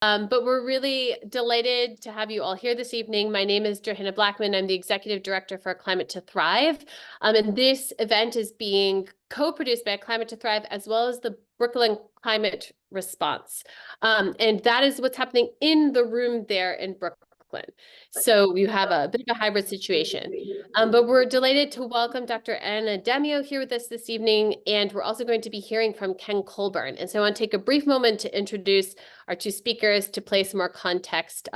But we're really delighted to have you all here this evening. My name is Johanna Blackman. I'm the Executive Director for Climate to Thrive. And this event is being co-produced by Climate to Thrive as well as the Brooklyn Climate Response. And that is what's happening in the room there in Brooklyn. So you have a bit of a hybrid situation. But we're delighted to welcome Dr. Anna Demeo here with us this evening. And we're also going to be hearing from Kennith Colburn. And so I want to take a brief moment to introduce our two speakers to place more context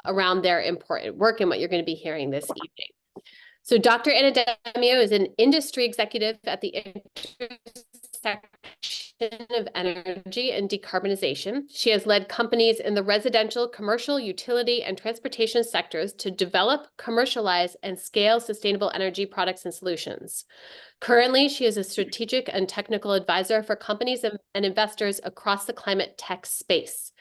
around their important work and what you're going to be hearing this evening. So Dr. Anna Demeo is an industry executive at the intersection of energy and decarbonization. She has led companies in the residential, commercial, utility, and transportation sectors to develop, commercialize, and scale sustainable energy products and solutions. Currently, she is a strategic and technical advisor for companies and investors across the climate tech space.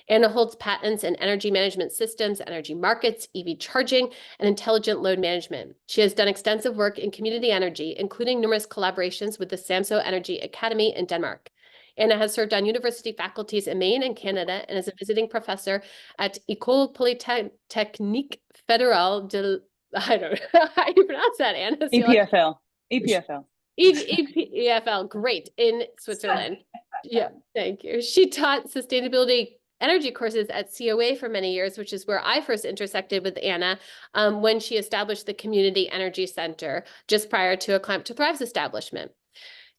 Anna holds patents in energy management systems, energy markets, EV charging, and intelligent load management. She has done extensive work in community energy, including numerous collaborations with the Samso Energy Academy in Denmark. Anna has served on university faculties in Maine and Canada and is a visiting professor at École Polytechnique Fédérale de, I don't know how you pronounce that, Anna. EPFL. EPFL. EPFL, great, in Switzerland. Yeah, thank you. She taught sustainability energy courses at COA for many years, which is where I first intersected with Anna when she established the Community Energy Center just prior to a Climate to Thrive's establishment.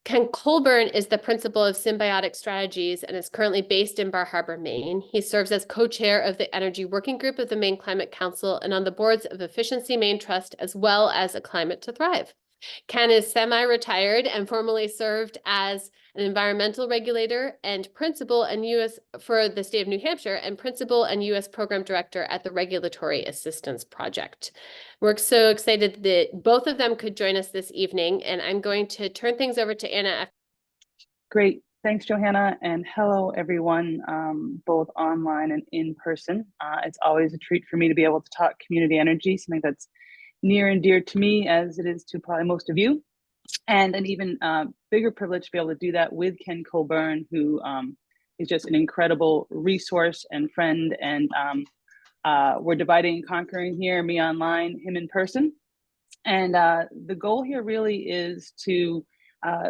Kennith Colburn is the principal of Symbiotic Strategies and is currently based in Bar Harbor, Maine. He serves as co-chair of the Energy Working Group of the Maine Climate Council and on the boards of Efficiency Maine Trust, as well as a Climate to Thrive. Ken is semi-retired and formerly served as an environmental regulator and principal and U.S. for the state of New Hampshire and principal and U.S. program director at the Regulatory Assistance Project. We're so excited that both of them could join us this evening, and I'm going to turn things over to Anna. Great. Thanks, Johanna, and hello, everyone, both online and in person. It's always a treat for me to be able to talk community energy, something that's near and dear to me as it is to probably most of you, and an even bigger privilege to be able to do that with Kennith Colburn, who is just an incredible resource and friend, and we're dividing and conquering here, me online, him in person. And the goal here really is to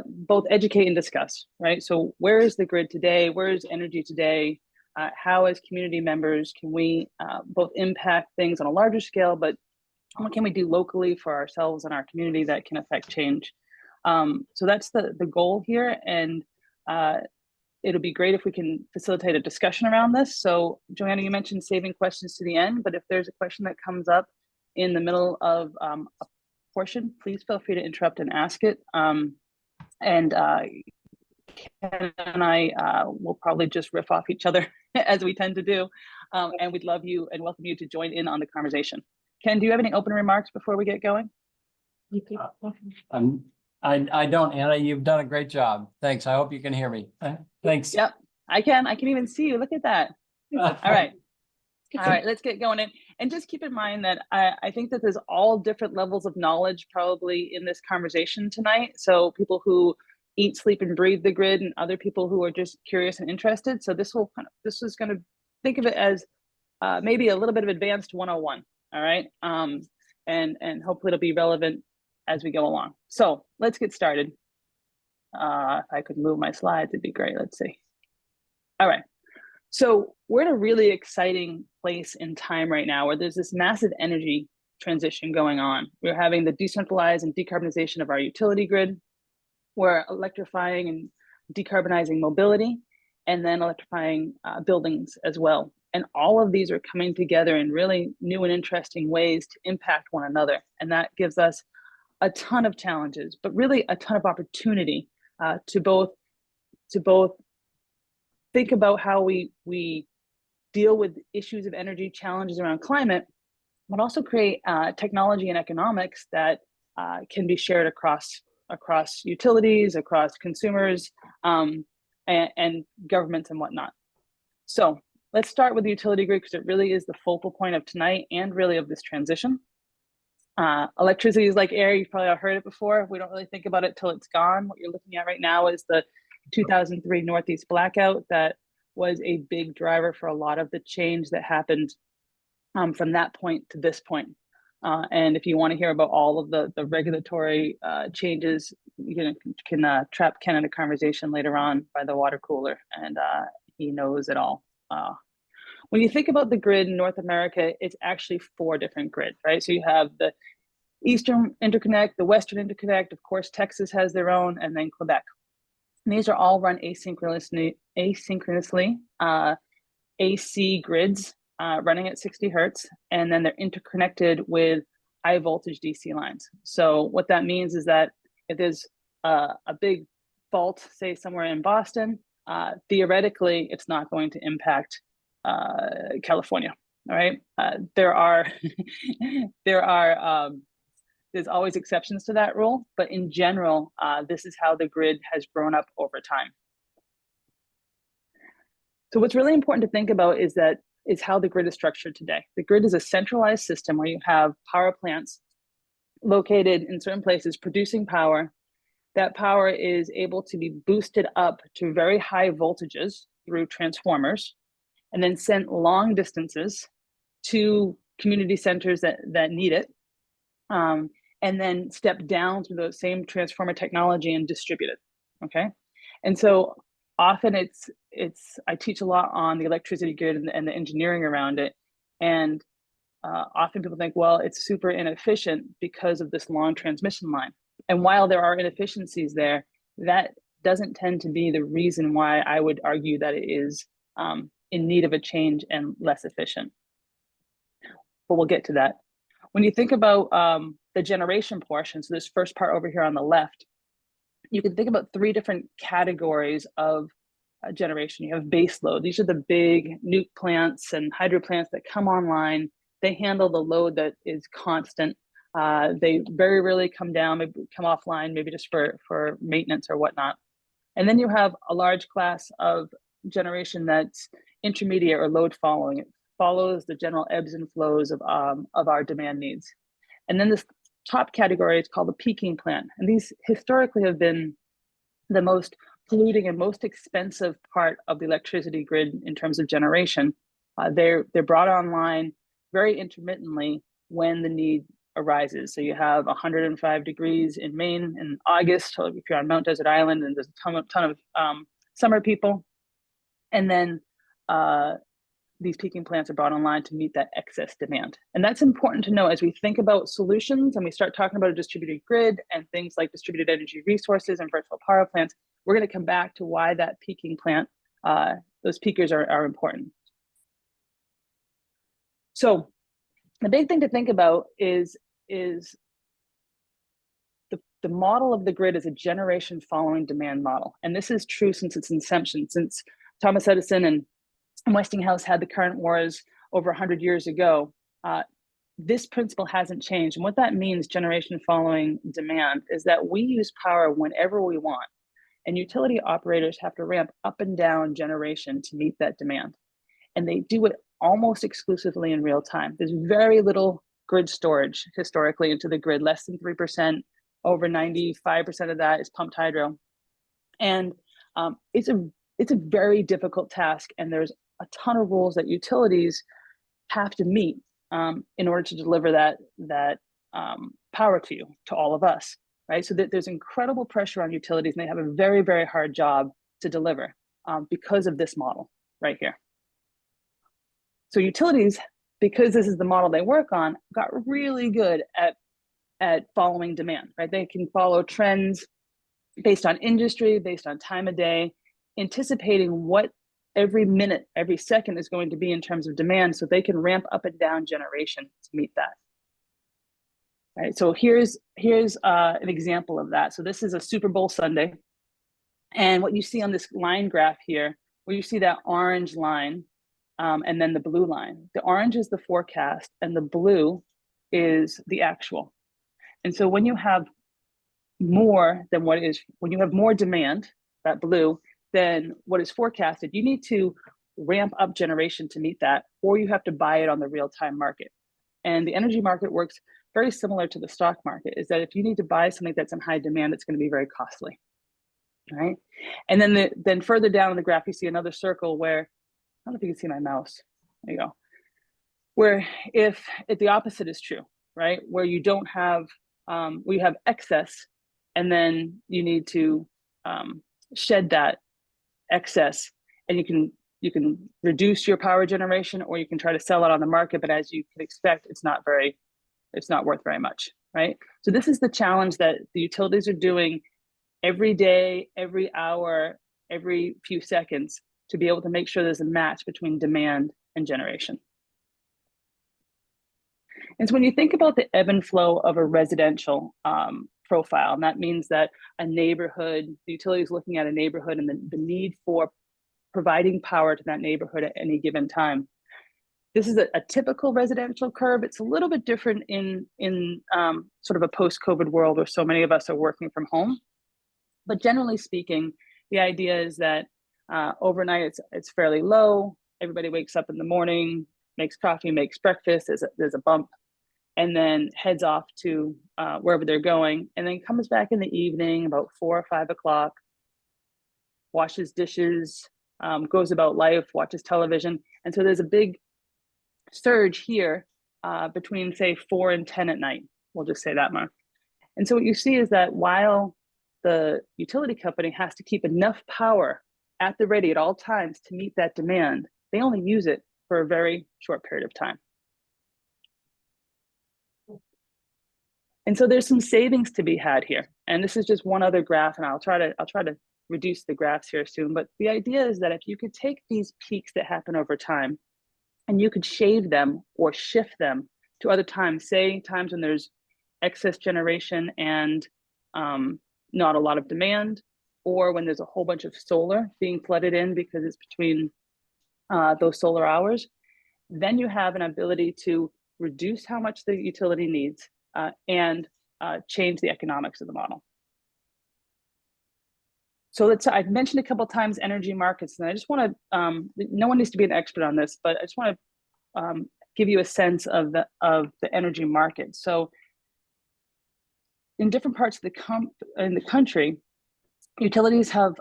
both educate and discuss, right? So where is the grid today? Where is energy today? How as community members can we both impact things on a larger scale, but what can we do locally for ourselves and our community that can affect change? So that's the goal here. And it'll be great if we can facilitate a discussion around this. So Johanna, you mentioned saving questions to the end, but if there's a question that comes up in the middle of a portion, please feel free to interrupt and ask it. And Ken and I will probably just riff off each other as we tend to do. And we'd love you and welcome you to join in on the conversation. Ken, do you have any open remarks before we get going? I don't, Anna. You've done a great job. Thanks. I hope you can hear me. Thanks. Yep, I can even see you. Look at that. All right. All right, let's get going. And just keep in mind that I think that there's all different levels of knowledge probably in this conversation tonight. So people who eat, sleep, and breathe the grid, and other people who are just curious and interested. So this is going to think of it as maybe a little bit of advanced 101. All right. And hopefully it'll be relevant as we go along. So let's get started. If I could move my slides, it'd be great. Let's see. All right. So we're in a really exciting place in time right now where there's this massive energy transition going on. We're having the decentralized and decarbonization of our utility grid. We're electrifying and decarbonizing mobility, and then electrifying buildings as well. And all of these are coming together in really new and interesting ways to impact one another. And that gives us a ton of challenges, but really a ton of opportunity to both think about how we deal with issues of energy challenges around climate, but also create technology and economics that can be shared across utilities, across consumers, and governments and whatnot. So let's start with the utility grid because it really is the focal point of tonight and really of this transition. Electricity is like air. You've probably all heard it before. We don't really think about it till it's gone. What you're looking at right now is the 2003 Northeast blackout that was a big driver for a lot of the change that happened from that point to this point. And if you want to hear about all of the regulatory changes, you can trap Ken in a conversation later on by the water cooler, and he knows it all. When you think about the grid in North America, it's actually 4 different grids, right? So you have the Eastern Interconnect, the Western Interconnect, of course, Texas has their own, and then Quebec. And these are all run asynchronously AC grids running at 60 hertz, and then they're interconnected with high voltage DC lines. So what that means is that if there's a big fault, say somewhere in Boston, theoretically, it's not going to impact California. All right, there's always exceptions to that rule, but in general, this is how the grid has grown up over time. So what's really important to think about is how the grid is structured today. The grid is a centralized system where you have power plants located in certain places producing power. That power is able to be boosted up to very high voltages through transformers, and then sent long distances to community centers that need it, and then step down through the same transformer technology and distribute it, okay? And so often I teach a lot on the electricity grid and the engineering around it, and often people think, well, it's super inefficient because of this long transmission line. And while there are inefficiencies there, that doesn't tend to be the reason why I would argue that it is in need of a change and less efficient. But we'll get to that. When you think about the generation portion, so this first part over here on the left, you can think about 3 different categories of generation. You have base load. These are the big nuke plants and hydro plants that come online. They handle the load that is constant. They very rarely come down, maybe come offline, maybe just for maintenance or whatnot. And then you have a large class of generation that's intermediate or load following. It follows the general ebbs and flows of our demand needs. And then this top category is called the peaking plant. And these historically have been the most polluting and most expensive part of the electricity grid in terms of generation. They're brought online very intermittently when the need arises. So you have 105 degrees in Maine in August, if you're on Mount Desert Island, and there's a ton of summer people. And then these peaking plants are brought online to meet that excess demand. And that's important to know as we think about solutions and we start talking about a distributed grid and things like distributed energy resources and virtual power plants. We're going to come back to why that peaking plant, those peakers are important. So the big thing to think about is the model of the grid is a generation following demand model. And this is true since its inception, since Thomas Edison and Westinghouse had the current wars over 100 years ago. This principle hasn't changed. And what that means, generation following demand, is that we use power whenever we want. And utility operators have to ramp up and down generation to meet that demand. And they do it almost exclusively in real time. There's very little grid storage historically into the grid, less than 3%, over 95% of that is pumped hydro. And it's a very difficult task. And there's a ton of rules that utilities have to meet in order to deliver that power to all of us, right? So that there's incredible pressure on utilities, and they have a very, very hard job to deliver because of this model right here. So utilities, because this is the model they work on, got really good at following demand, right? They can follow trends based on industry, based on time of day, anticipating what every minute, every second is going to be in terms of demand, so they can ramp up and down generation to meet that. Right, so here's an example of that. So this is a Super Bowl Sunday. And what you see on this line graph here, where you see that orange line and then the blue line. The orange is the forecast and the blue is the actual. And so when you have more than when you have more demand, that blue, than what is forecasted, you need to ramp up generation to meet that, or you have to buy it on the real-time market. And the energy market works very similar to the stock market, is that if you need to buy something that's in high demand, it's going to be very costly. right? And then further down in the graph, you see another circle where, I don't know if you can see my mouse. There you go. Where if the opposite is true, right? Where you don't have, where you have excess, and then you need to shed that excess, and you can reduce your power generation, or you can try to sell it on the market. But as you can expect, it's not worth very much, right? So this is the challenge that the utilities are doing every day, every hour, every few seconds, to be able to make sure there's a match between demand and generation. And so when you think about the ebb and flow of a residential profile, and that means that a neighborhood, the utility is looking at a neighborhood and the need for providing power to that neighborhood at any given time. This is a typical residential curve. It's a little bit different in sort of a post-COVID world where so many of us are working from home. But generally speaking, the idea is that overnight it's fairly low. Everybody wakes up in the morning, makes coffee, makes breakfast. There's a bump, and then heads off to wherever they're going, and then comes back in the evening about 4 or 5 o'clock, washes dishes, goes about life, watches television. And so there's a big surge here between, say, 4 and 10 at night. We'll just say that much. And so what you see is that while the utility company has to keep enough power at the ready at all times to meet that demand, they only use it for a very short period of time. And so there's some savings to be had here. And this is just one other graph, and I'll try to reduce the graphs here soon. But the idea is that if you could take these peaks that happen over time and you could shave them or shift them to other times, say times when there's excess generation and not a lot of demand, or when there's a whole bunch of solar being flooded in because it's between those solar hours, then you have an ability to reduce how much the utility needs and change the economics of the model. So I've mentioned a couple of times energy markets, and I just want to, no one needs to be an expert on this, but I just want to give you a sense of the energy market. So in different parts of the country, utilities have,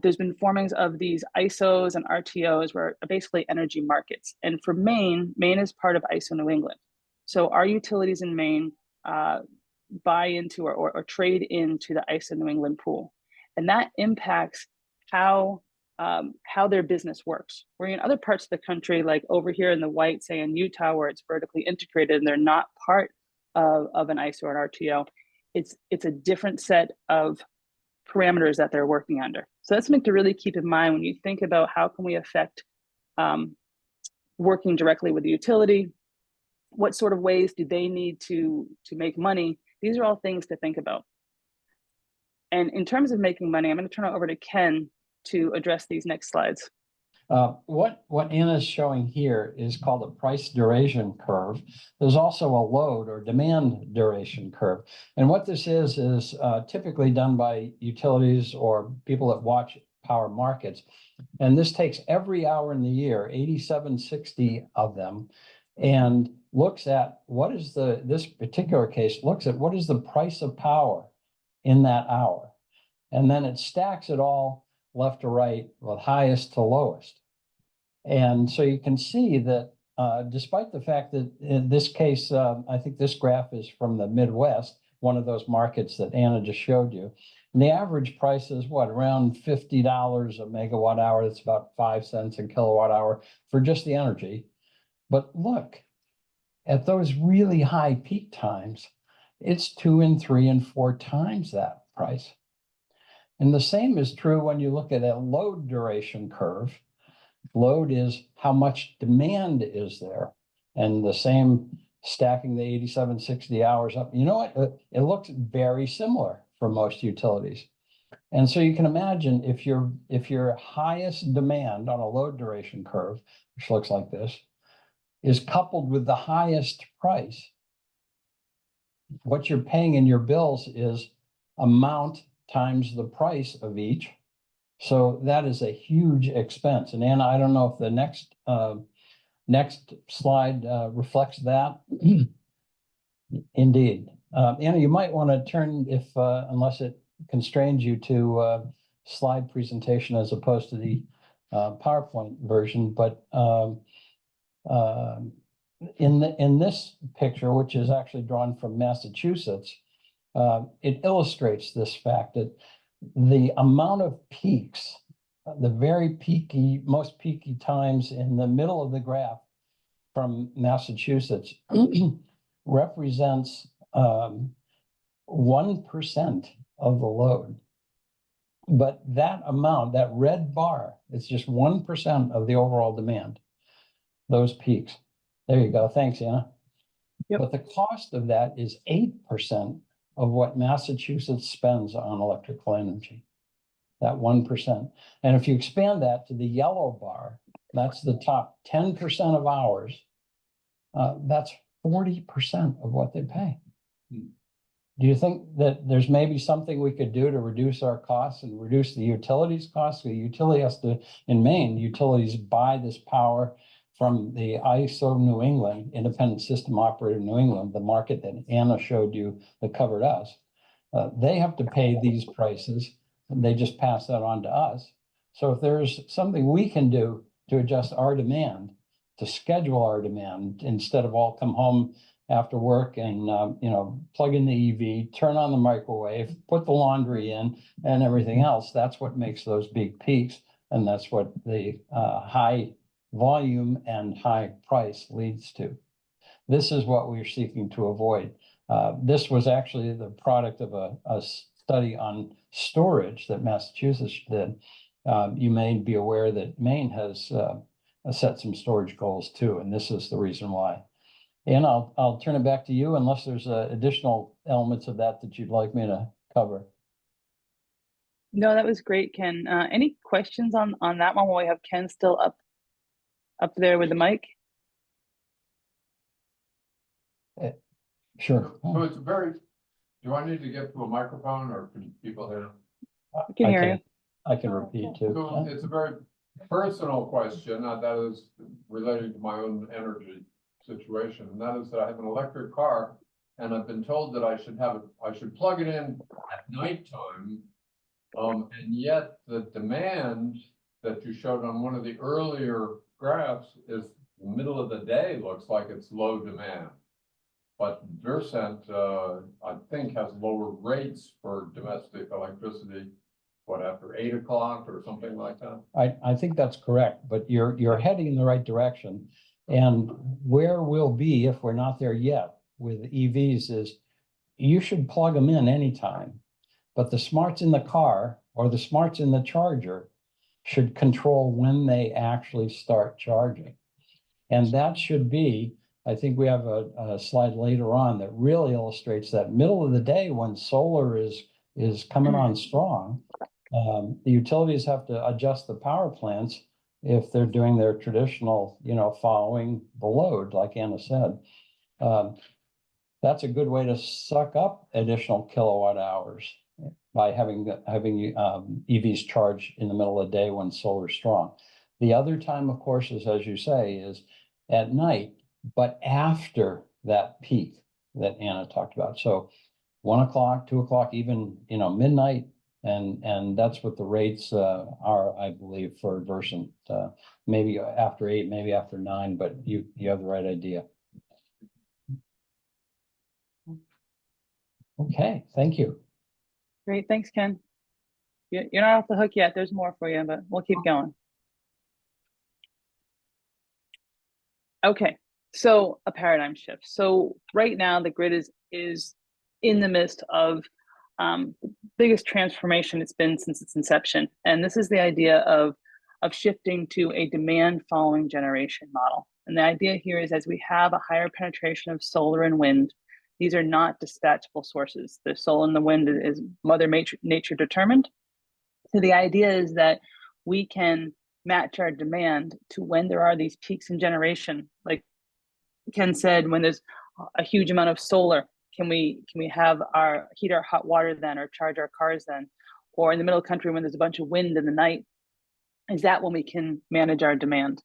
there's been formings of these ISOs and RTOs, where are basically energy markets. And for Maine is part of ISO New England. So our utilities in Maine buy into or trade into the ISO New England pool. And that impacts how their business works. Where in other parts of the country, like over here in the white, say in Utah, where it's vertically integrated and they're not part of an ISO or an RTO, it's a different set of parameters that they're working under. So that's something to really keep in mind when you think about how can we affect working directly with the utility. What sort of ways do they need to make money? These are all things to think about. And in terms of making money, I'm going to turn it over to Ken to address these next slides. What Anna's showing here is called a price duration curve. There's also a load or demand duration curve. And what this is typically done by utilities or people that watch power markets. And this takes every hour in the year, 8760 of them, and looks at what is this particular case looks at what is the price of power in that hour. And then it stacks it all left to right with highest to lowest. And so you can see that despite the fact that in this case, I think this graph is from the Midwest, one of those markets that Anna just showed you. And the average price is what, around $50 a megawatt hour. That's about 5 cents a kilowatt hour for just the energy. But look, at those really high peak times, it's 2 and 3 and 4 times that price. And the same is true when you look at a load duration curve. Load is how much demand is there. And the same, stacking the 8760 hours up. You know what? It looks very similar for most utilities. And so you can imagine if your highest demand on a load duration curve, which looks like this, is coupled with the highest price, what you're paying in your bills is amount times the price of each. So that is a huge expense. And Anna, I don't know if the next slide reflects that. Indeed. Anna, you might want to turn, unless it constrained you to slide presentation as opposed to the PowerPoint version, but in this picture, which is actually drawn from Massachusetts, it illustrates this fact that the amount of peaks, the very peaky, most peaky times in the middle of the graph from Massachusetts represents 1% of the load. But that amount, that red bar, it's just 1% of the overall demand, those peaks. There you go. Thanks, Anna. Yep. But the cost of that is 8% of what Massachusetts spends on electrical energy, that 1%. And if you expand that to the yellow bar, that's the top 10% of hours, that's 40% of what they pay. Do you think that there's maybe something we could do to reduce our costs and reduce the utilities costs? The utility has to, in Maine, utilities buy this power from the ISO New England, Independent System Operator New England, the market that Anna showed you that covered us. They have to pay these prices, and they just pass that on to us. So if there's something we can do to adjust our demand, to schedule our demand, instead of all come home after work and plug in the EV, turn on the microwave, put the laundry in, and everything else, that's what makes those big peaks, and that's what the high volume and high price leads to. This is what we're seeking to avoid. This was actually the product of a study on storage that Massachusetts did. You may be aware that Maine has set some storage goals too, and this is the reason why. And I'll turn it back to you unless there's additional elements of that you'd like me to cover. No, that was great, Ken. Any questions on that one while we have Ken still up there with the mic? Sure. So it's very, do I need to get to a microphone or can people hear? I can hear you. I can repeat too. So it's a very personal question that is related to my own energy situation, and that is that I have an electric car, and I've been told that I should plug it in at nighttime, and yet the demand that you showed on one of the earlier graphs is the middle of the day looks like it's low demand, but Versant I think has lower rates for domestic electricity. What, after 8 o'clock or something like that? I think that's correct, but you're heading in the right direction. And where we'll be if we're not there yet with EVs is you should plug them in anytime, but the smarts in the car or the smarts in the charger should control when they actually start charging. And that should be, I think we have a slide later on that really illustrates that middle of the day when solar is coming on strong. The utilities have to adjust the power plants if they're doing their traditional, following the load, like Anna said. That's a good way to suck up additional kilowatt hours by having EVs charge in the middle of the day when solar's strong. The other time, of course, is, as you say, is at night, but after that peak that Anna talked about. So 1 o'clock, 2 o'clock, even, midnight. And that's what the rates are, I believe, for Versant. Maybe after 8, maybe after 9, but you have the right idea. Okay, thank you. Great, thanks, Ken. You're not off the hook yet. There's more for you, but we'll keep going. Okay, so a paradigm shift. So right now the grid is in the midst of biggest transformation it's been since its inception. And this is the idea of shifting to a demand following generation model. And the idea here is as we have a higher penetration of solar and wind, these are not dispatchable sources. The solar and the wind is Mother Nature determined. So the idea is that we can match our demand to when there are these peaks in generation. Like Ken said, when there's a huge amount of solar, can we have heat our hot water then, or charge our cars then? Or in the middle of the country when there's a bunch of wind in the night, is that when we can manage our demand?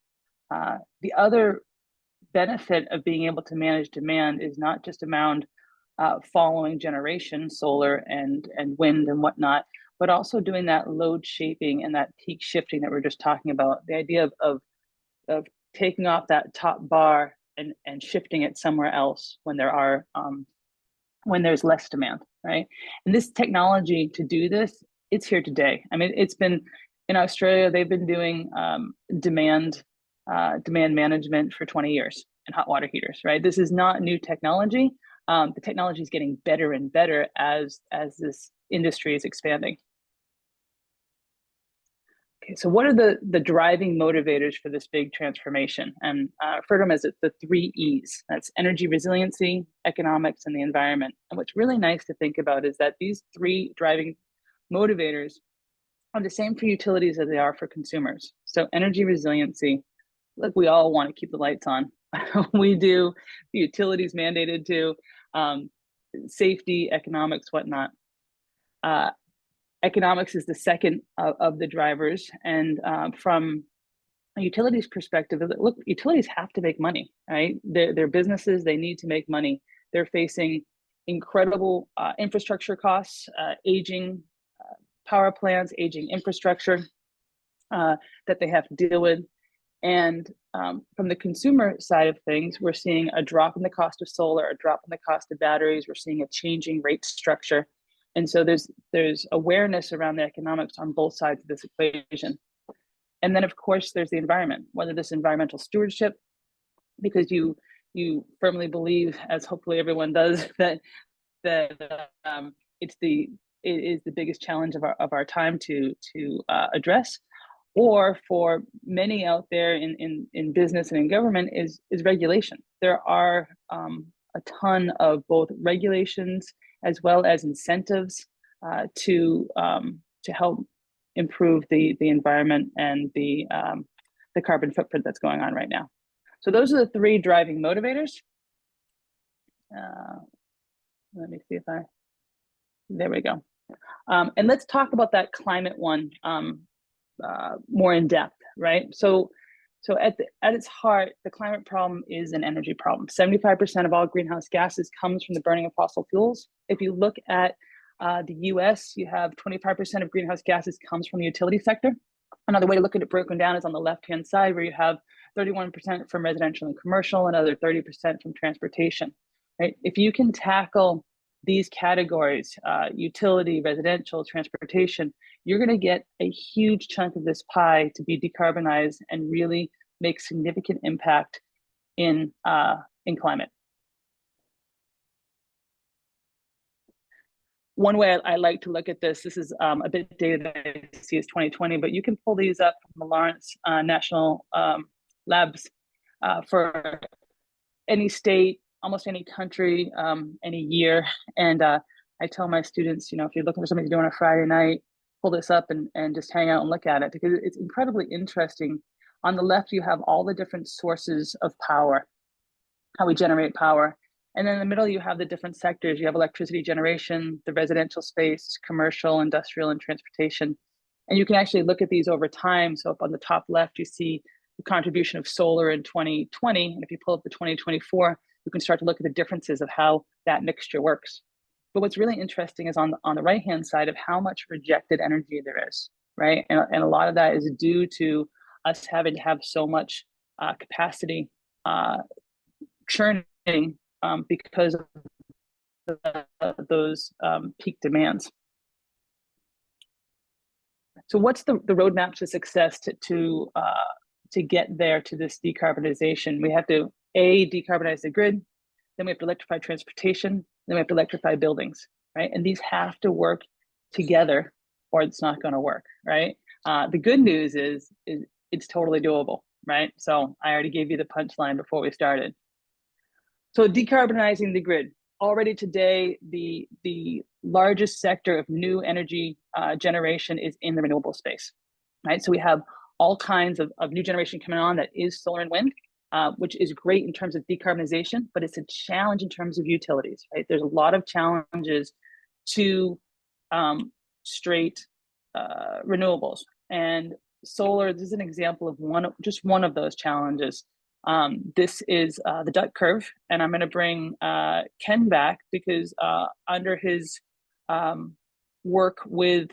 The other benefit of being able to manage demand is not just around following generation, solar and wind and whatnot, but also doing that load shaping and that peak shifting that we are just talking about. The idea of taking off that top bar and shifting it somewhere else when there are when there's less demand, right? And this technology to do this, it's here today. I mean, it's been in Australia, they've been doing demand management for 20 years in hot water heaters, right? This is not new technology. The technology is getting better and better as this industry is expanding. Okay, so what are the driving motivators for this big transformation? And I refer to them as the 3 E's. That's energy resiliency, economics, and the environment. And what's really nice to think about is that these 3 driving motivators are the same for utilities as they are for consumers. So energy resiliency, look, we all want to keep the lights on. We do, the utilities mandated to, safety, economics, whatnot. Economics is the second of the drivers. And from a utilities perspective, look, utilities have to make money, right? They're businesses, they need to make money. They're facing incredible infrastructure costs, aging power plants, aging infrastructure that they have to deal with. And from the consumer side of things, we're seeing a drop in the cost of solar, a drop in the cost of batteries. We're seeing a changing rate structure. And so there's awareness around the economics on both sides of this equation. And then, of course, there's the environment, whether this environmental stewardship, because you firmly believe, as hopefully everyone does, that it is the biggest challenge of our time to address, or for many out there in business and in government is regulation. There are a ton of both regulations as well as incentives to help improve the environment and the carbon footprint that's going on right now. So those are the 3 driving motivators. Let me see if there we go. And let's talk about that climate one more in depth, right? So at its heart, the climate problem is an energy problem. 75% of all greenhouse gases comes from the burning of fossil fuels. If you look at the US, you have 25% of greenhouse gases comes from the utility sector. Another way to look at it broken down is on the left-hand side, where you have 31% from residential and commercial, another 30% from transportation, right? If you can tackle these categories, utility, residential, transportation, you're going to get a huge chunk of this pie to be decarbonized and really make significant impact in climate. One way I like to look at this is a bit dated that I see is 2020, but you can pull these up from the Lawrence National Labs for any state, almost any country, any year. And I tell my students, if you're looking for something to do on a Friday night, pull this up and just hang out and look at it, because it's incredibly interesting. On the left, you have all the different sources of power, how we generate power. And then in the middle, you have the different sectors. You have electricity generation, the residential space, commercial, industrial, and transportation. And you can actually look at these over time. So up on the top left, you see the contribution of solar in 2020. And if you pull up the 2024, you can start to look at the differences of how that mixture works. But what's really interesting is on the right-hand side of how much rejected energy there is, right? And a lot of that is due to us having to have so much capacity churning because of those peak demands. So what's the roadmap to success to get there to this decarbonization? We have to decarbonize the grid, then we have to electrify transportation, then we have to electrify buildings, right? And these have to work together or it's not going to work, right? The good news is it's totally doable, right? So I already gave you the punchline before we started. So decarbonizing the grid. Already today, the largest sector of new energy generation is in the renewable space, right? So we have all kinds of new generation coming on that is solar and wind, which is great in terms of decarbonization, but it's a challenge in terms of utilities, right? There's a lot of challenges to straight renewables. And solar, this is an example of just one of those challenges. This is the duck curve, and I'm going to bring Ken back because under his work with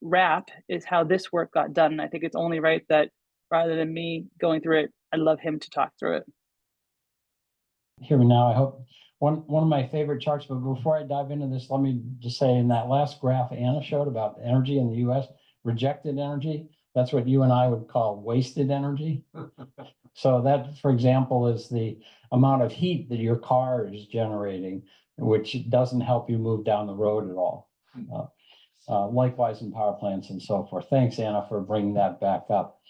RAP is how this work got done. And I think it's only right that rather than me going through it, I'd love him to talk through it. Hear me now, I hope. One of my favorite charts, but before I dive into this, let me just say in that last graph Anna showed about energy in the US, rejected energy, that's what you and I would call wasted energy. So that, for example, is the amount of heat that your car is generating, which doesn't help you move down the road at all. Likewise in power plants and so forth. Thanks, Anna, for bringing that back up.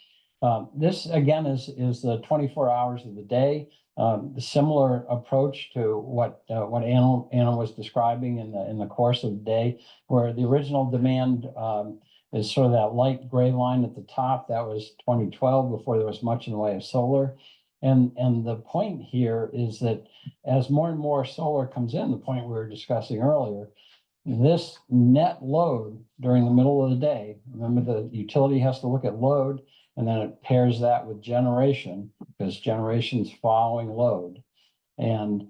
This again is the 24 hours of the day. The similar approach to what Anna was describing in the course of the day, where the original demand is sort of that light gray line at the top. That was 2012, before there was much in the way of solar. And the point here is that as more and more solar comes in, the point we were discussing earlier, this net load during the middle of the day, remember the utility has to look at load, and then it pairs that with generation, because generation's following load. And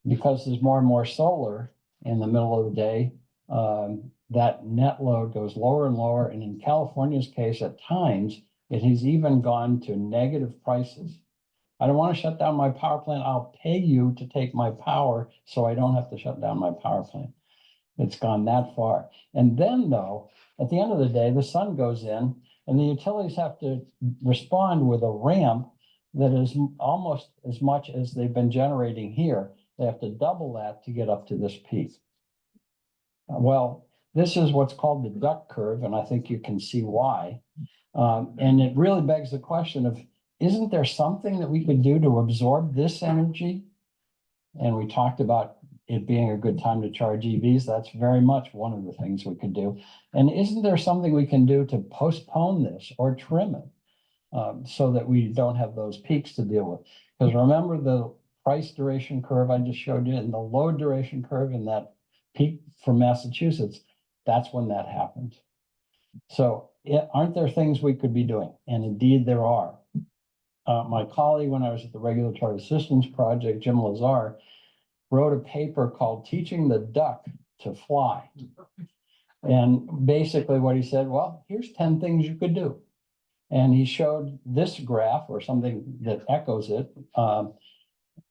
because there's more and more solar in the middle of the day, that net load goes lower and lower. And in California's case, at times, it has even gone to negative prices. I don't want to shut down my power plant. I'll pay you to take my power so I don't have to shut down my power plant. It's gone that far. And then, though, at the end of the day, the sun goes in and the utilities have to respond with a ramp that is almost as much as they've been generating here. They have to double that to get up to this peak. Well, this is what's called the duck curve, and I think you can see why. And it really begs the question of, isn't there something that we could do to absorb this energy? And we talked about it being a good time to charge EVs. That's very much one of the things we could do. And isn't there something we can do to postpone this or trim it so that we don't have those peaks to deal with? Because remember the price duration curve I just showed you and the load duration curve in that peak from Massachusetts, that's when that happens. So aren't there things we could be doing? And indeed there are. My colleague, when I was at the Regulatory Assistance Project, Jim Lazar, wrote a paper called Teaching the Duck to Fly. And basically what he said, well, here's 10 things you could do. And he showed this graph or something that echoes it.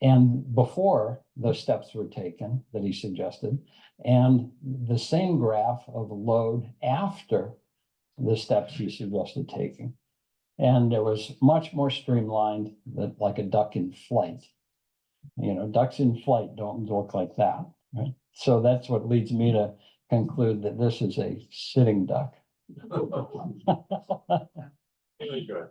And before the steps were taken that he suggested, and the same graph of load after the steps he suggested taking. And it was much more streamlined, like a duck in flight. You know, ducks in flight don't look like that, right? So that's what leads me to conclude that this is a sitting duck. Very good.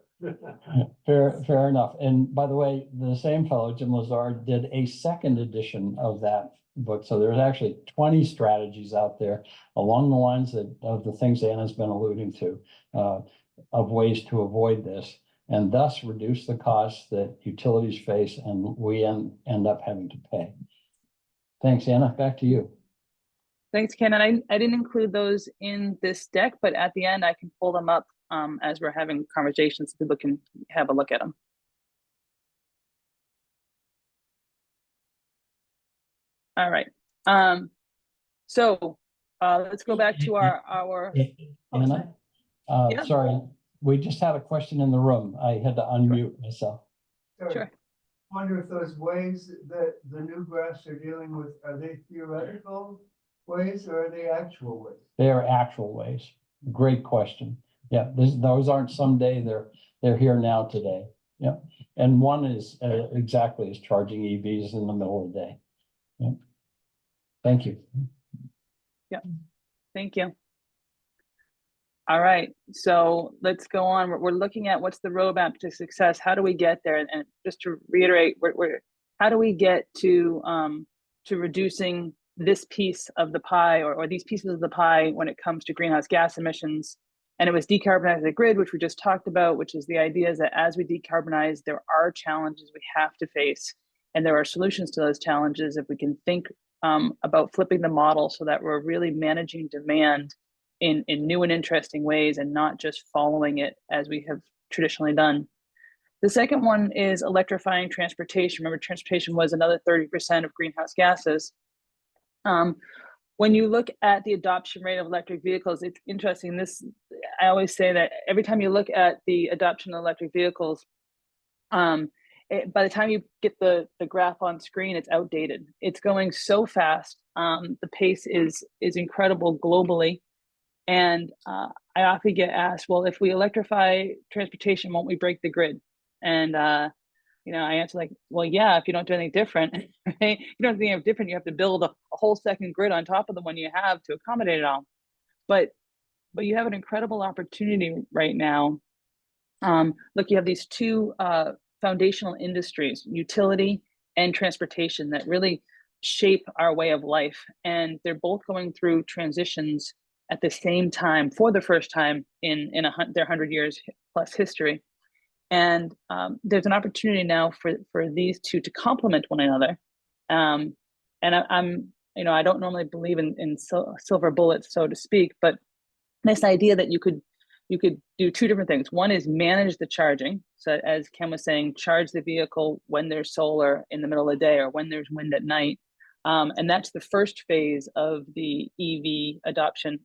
Fair enough. And by the way, the same fellow, Jim Lazar, did a second edition of that book. So there's actually 20 strategies out there along the lines of the things Anna's been alluding to, of ways to avoid this and thus reduce the costs that utilities face and we end up having to pay. Thanks, Anna. Back to you. Thanks, Ken. And I didn't include those in this deck, but at the end I can pull them up as we're having conversations so people can have a look at them. All right. So let's go back to our Anna, yeah. Sorry, we just had a question in the room. I had to unmute myself. Sure. I wonder if those ways that the new graphs are dealing with, are they theoretical ways or are they actual ways? They are actual ways. Great question. Yeah, those aren't someday, they're here now today. Yeah, and one is exactly as charging EVs in the middle of the day. Yeah. Thank you. Yeah, thank you. All right, so let's go on. We're looking at what's the roadmap to success. How do we get there? And just to reiterate, how do we get to reducing this piece of the pie or these pieces of the pie when it comes to greenhouse gas emissions? And it was decarbonize the grid, which we just talked about, which is the idea is that as we decarbonize, there are challenges we have to face, and there are solutions to those challenges if we can think about flipping the model so that we're really managing demand in new and interesting ways and not just following it as we have traditionally done. The second one is electrifying transportation. Remember, transportation was another 30% of greenhouse gases. When you look at the adoption rate of electric vehicles, it's interesting. I always say that every time you look at the adoption of electric vehicles, by the time you get the graph on screen, it's outdated. It's going so fast. The pace is incredible globally. And I often get asked, well, if we electrify transportation, won't we break the grid? And I answer like, well, yeah, if you don't do anything different, right? You don't do anything different, you have to build a whole second grid on top of the one you have to accommodate it all. But you have an incredible opportunity right now. Look, you have these two foundational industries, utility and transportation, that really shape our way of life. And they're both going through transitions at the same time for the first time in their 100 years plus history. And there's an opportunity now for these two to complement one another. And I don't normally believe in silver bullets, so to speak, but this idea that you could do two different things. One is manage the charging. So as Ken was saying, charge the vehicle when there's solar in the middle of the day or when there's wind at night. And that's the first phase of the EV adoption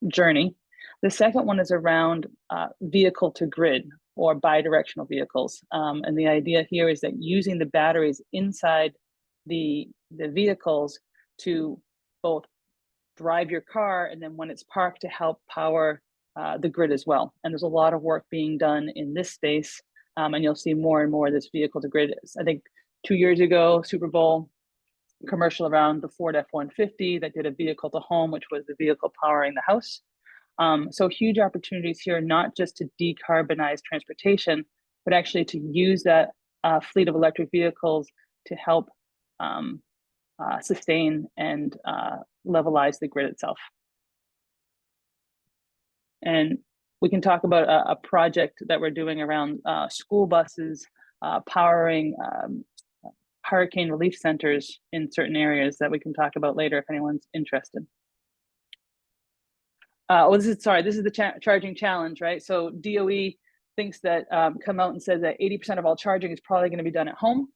journey. The second one is around vehicle to grid or bi-directional vehicles. And the idea here is that using the batteries inside the vehicles to both drive your car and then when it's parked to help power the grid as well. And there's a lot of work being done in this space. And you'll see more and more of this vehicle to grid. I think 2 years ago, Super Bowl commercial around the Ford F-150 that did a vehicle to home, which was the vehicle powering the house. So huge opportunities here, not just to decarbonize transportation, but actually to use that fleet of electric vehicles to help sustain and levelize the grid itself. And we can talk about a project that we're doing around school buses powering hurricane relief centers in certain areas that we can talk about later if anyone's interested. This is the charging challenge, right? So DOE thinks that come out and says that 80% of all charging is probably going to be done at home,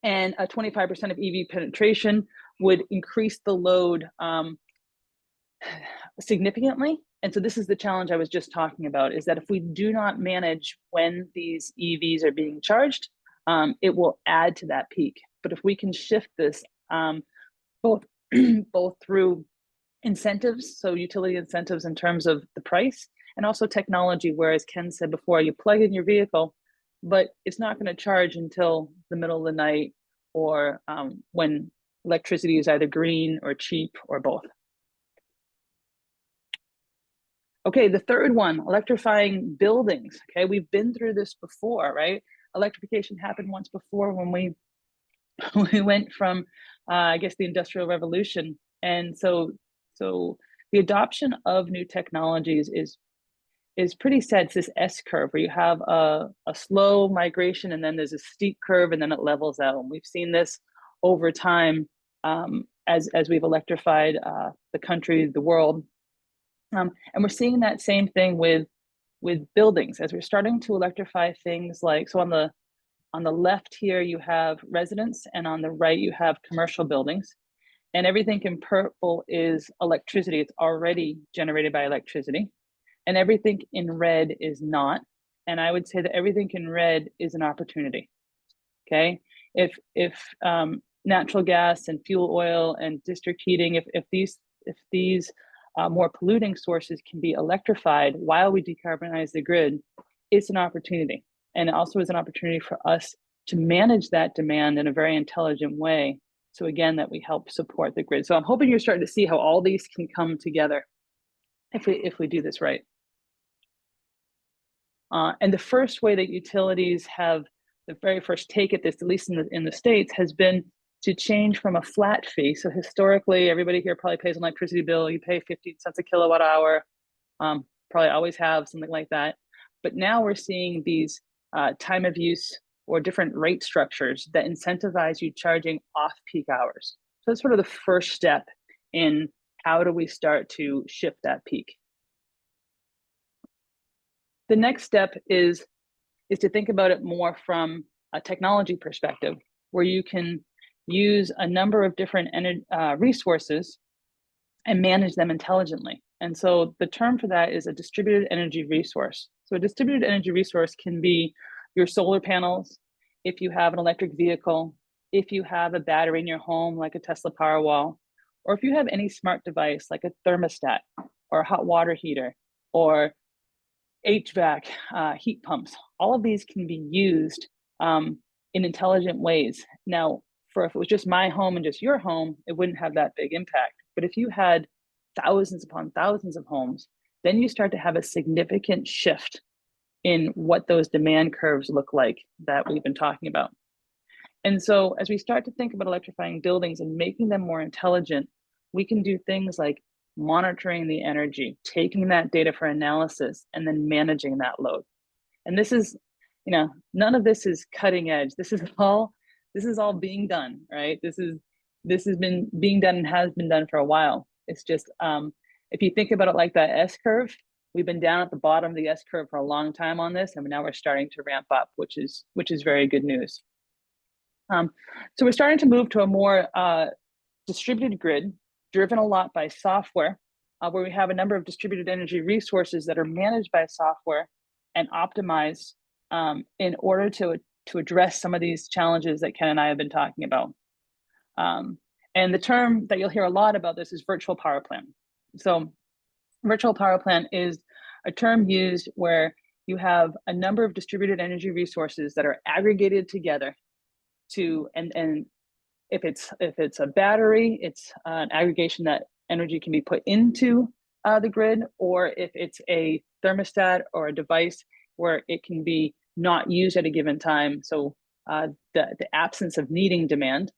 and 25% of EV penetration would increase the load significantly. And so this is the challenge I was just talking about, is that if we do not manage when these EVs are being charged, it will add to that peak. But if we can shift this both through incentives, so utility incentives in terms of the price, and also technology, where, as Ken said before, you plug in your vehicle, but it's not going to charge until the middle of the night or when electricity is either green or cheap or both. Okay, the third one, electrifying buildings. Okay, we've been through this before, right? Electrification happened once before when we went from, I guess, the Industrial Revolution. And so the adoption of new technologies is pretty set. It's this S curve where you have a slow migration and then there's a steep curve and then it levels out. And we've seen this over time as we've electrified the country, the world. And we're seeing that same thing with buildings as we're starting to electrify things like, so on the left here, you have residents, and on the right, you have commercial buildings. And everything in purple is electricity. It's already generated by electricity. And everything in red is not. And I would say that everything in red is an opportunity. Okay. If natural gas and fuel oil and district heating, if these more polluting sources can be electrified while we decarbonize the grid, it's an opportunity. And it also is an opportunity for us to manage that demand in a very intelligent way. So again, that we help support the grid. So I'm hoping you're starting to see how all these can come together if we do this right. And the first way that utilities have the very first take at this, at least in the States, has been to change from a flat fee. So historically, everybody here probably pays an electricity bill. You pay 15 cents a kilowatt hour, probably always have something like that. But now we're seeing these time of use or different rate structures that incentivize you charging off-peak hours. So that's sort of the first step in how do we start to shift that peak. The next step is is to think about it more from a technology perspective, where you can use a number of different resources and manage them intelligently. And so the term for that is a distributed energy resource. So a distributed energy resource can be your solar panels, if you have an electric vehicle, if you have a battery in your home, like a Tesla Powerwall, or if you have any smart device like a thermostat or a hot water heater or HVAC, heat pumps. All of these can be used in intelligent ways. Now, if it was just my home and just your home, it wouldn't have that big impact. But if you had thousands upon thousands of homes, then you start to have a significant shift in what those demand curves look like that we've been talking about. And so as we start to think about electrifying buildings and making them more intelligent, we can do things like monitoring the energy, taking that data for analysis, and then managing that load. And this is, none of this is cutting edge. This is all being done, right? This has been being done and has been done for a while. It's just, if you think about it like that S curve, we've been down at the bottom of the S curve for a long time on this, and now we're starting to ramp up, which is very good news. So we're starting to move to a more distributed grid, driven a lot by software, where we have a number of distributed energy resources that are managed by software and optimized in order to address some of these challenges that Ken and I have been talking about. And the term that you'll hear a lot about this is virtual power plant. So virtual power plant is a term used where you have a number of distributed energy resources that are aggregated together to, and if it's a battery, it's an aggregation that energy can be put into the grid, or if it's a thermostat or a device where it can be not used at a given time. So the absence of needing demand.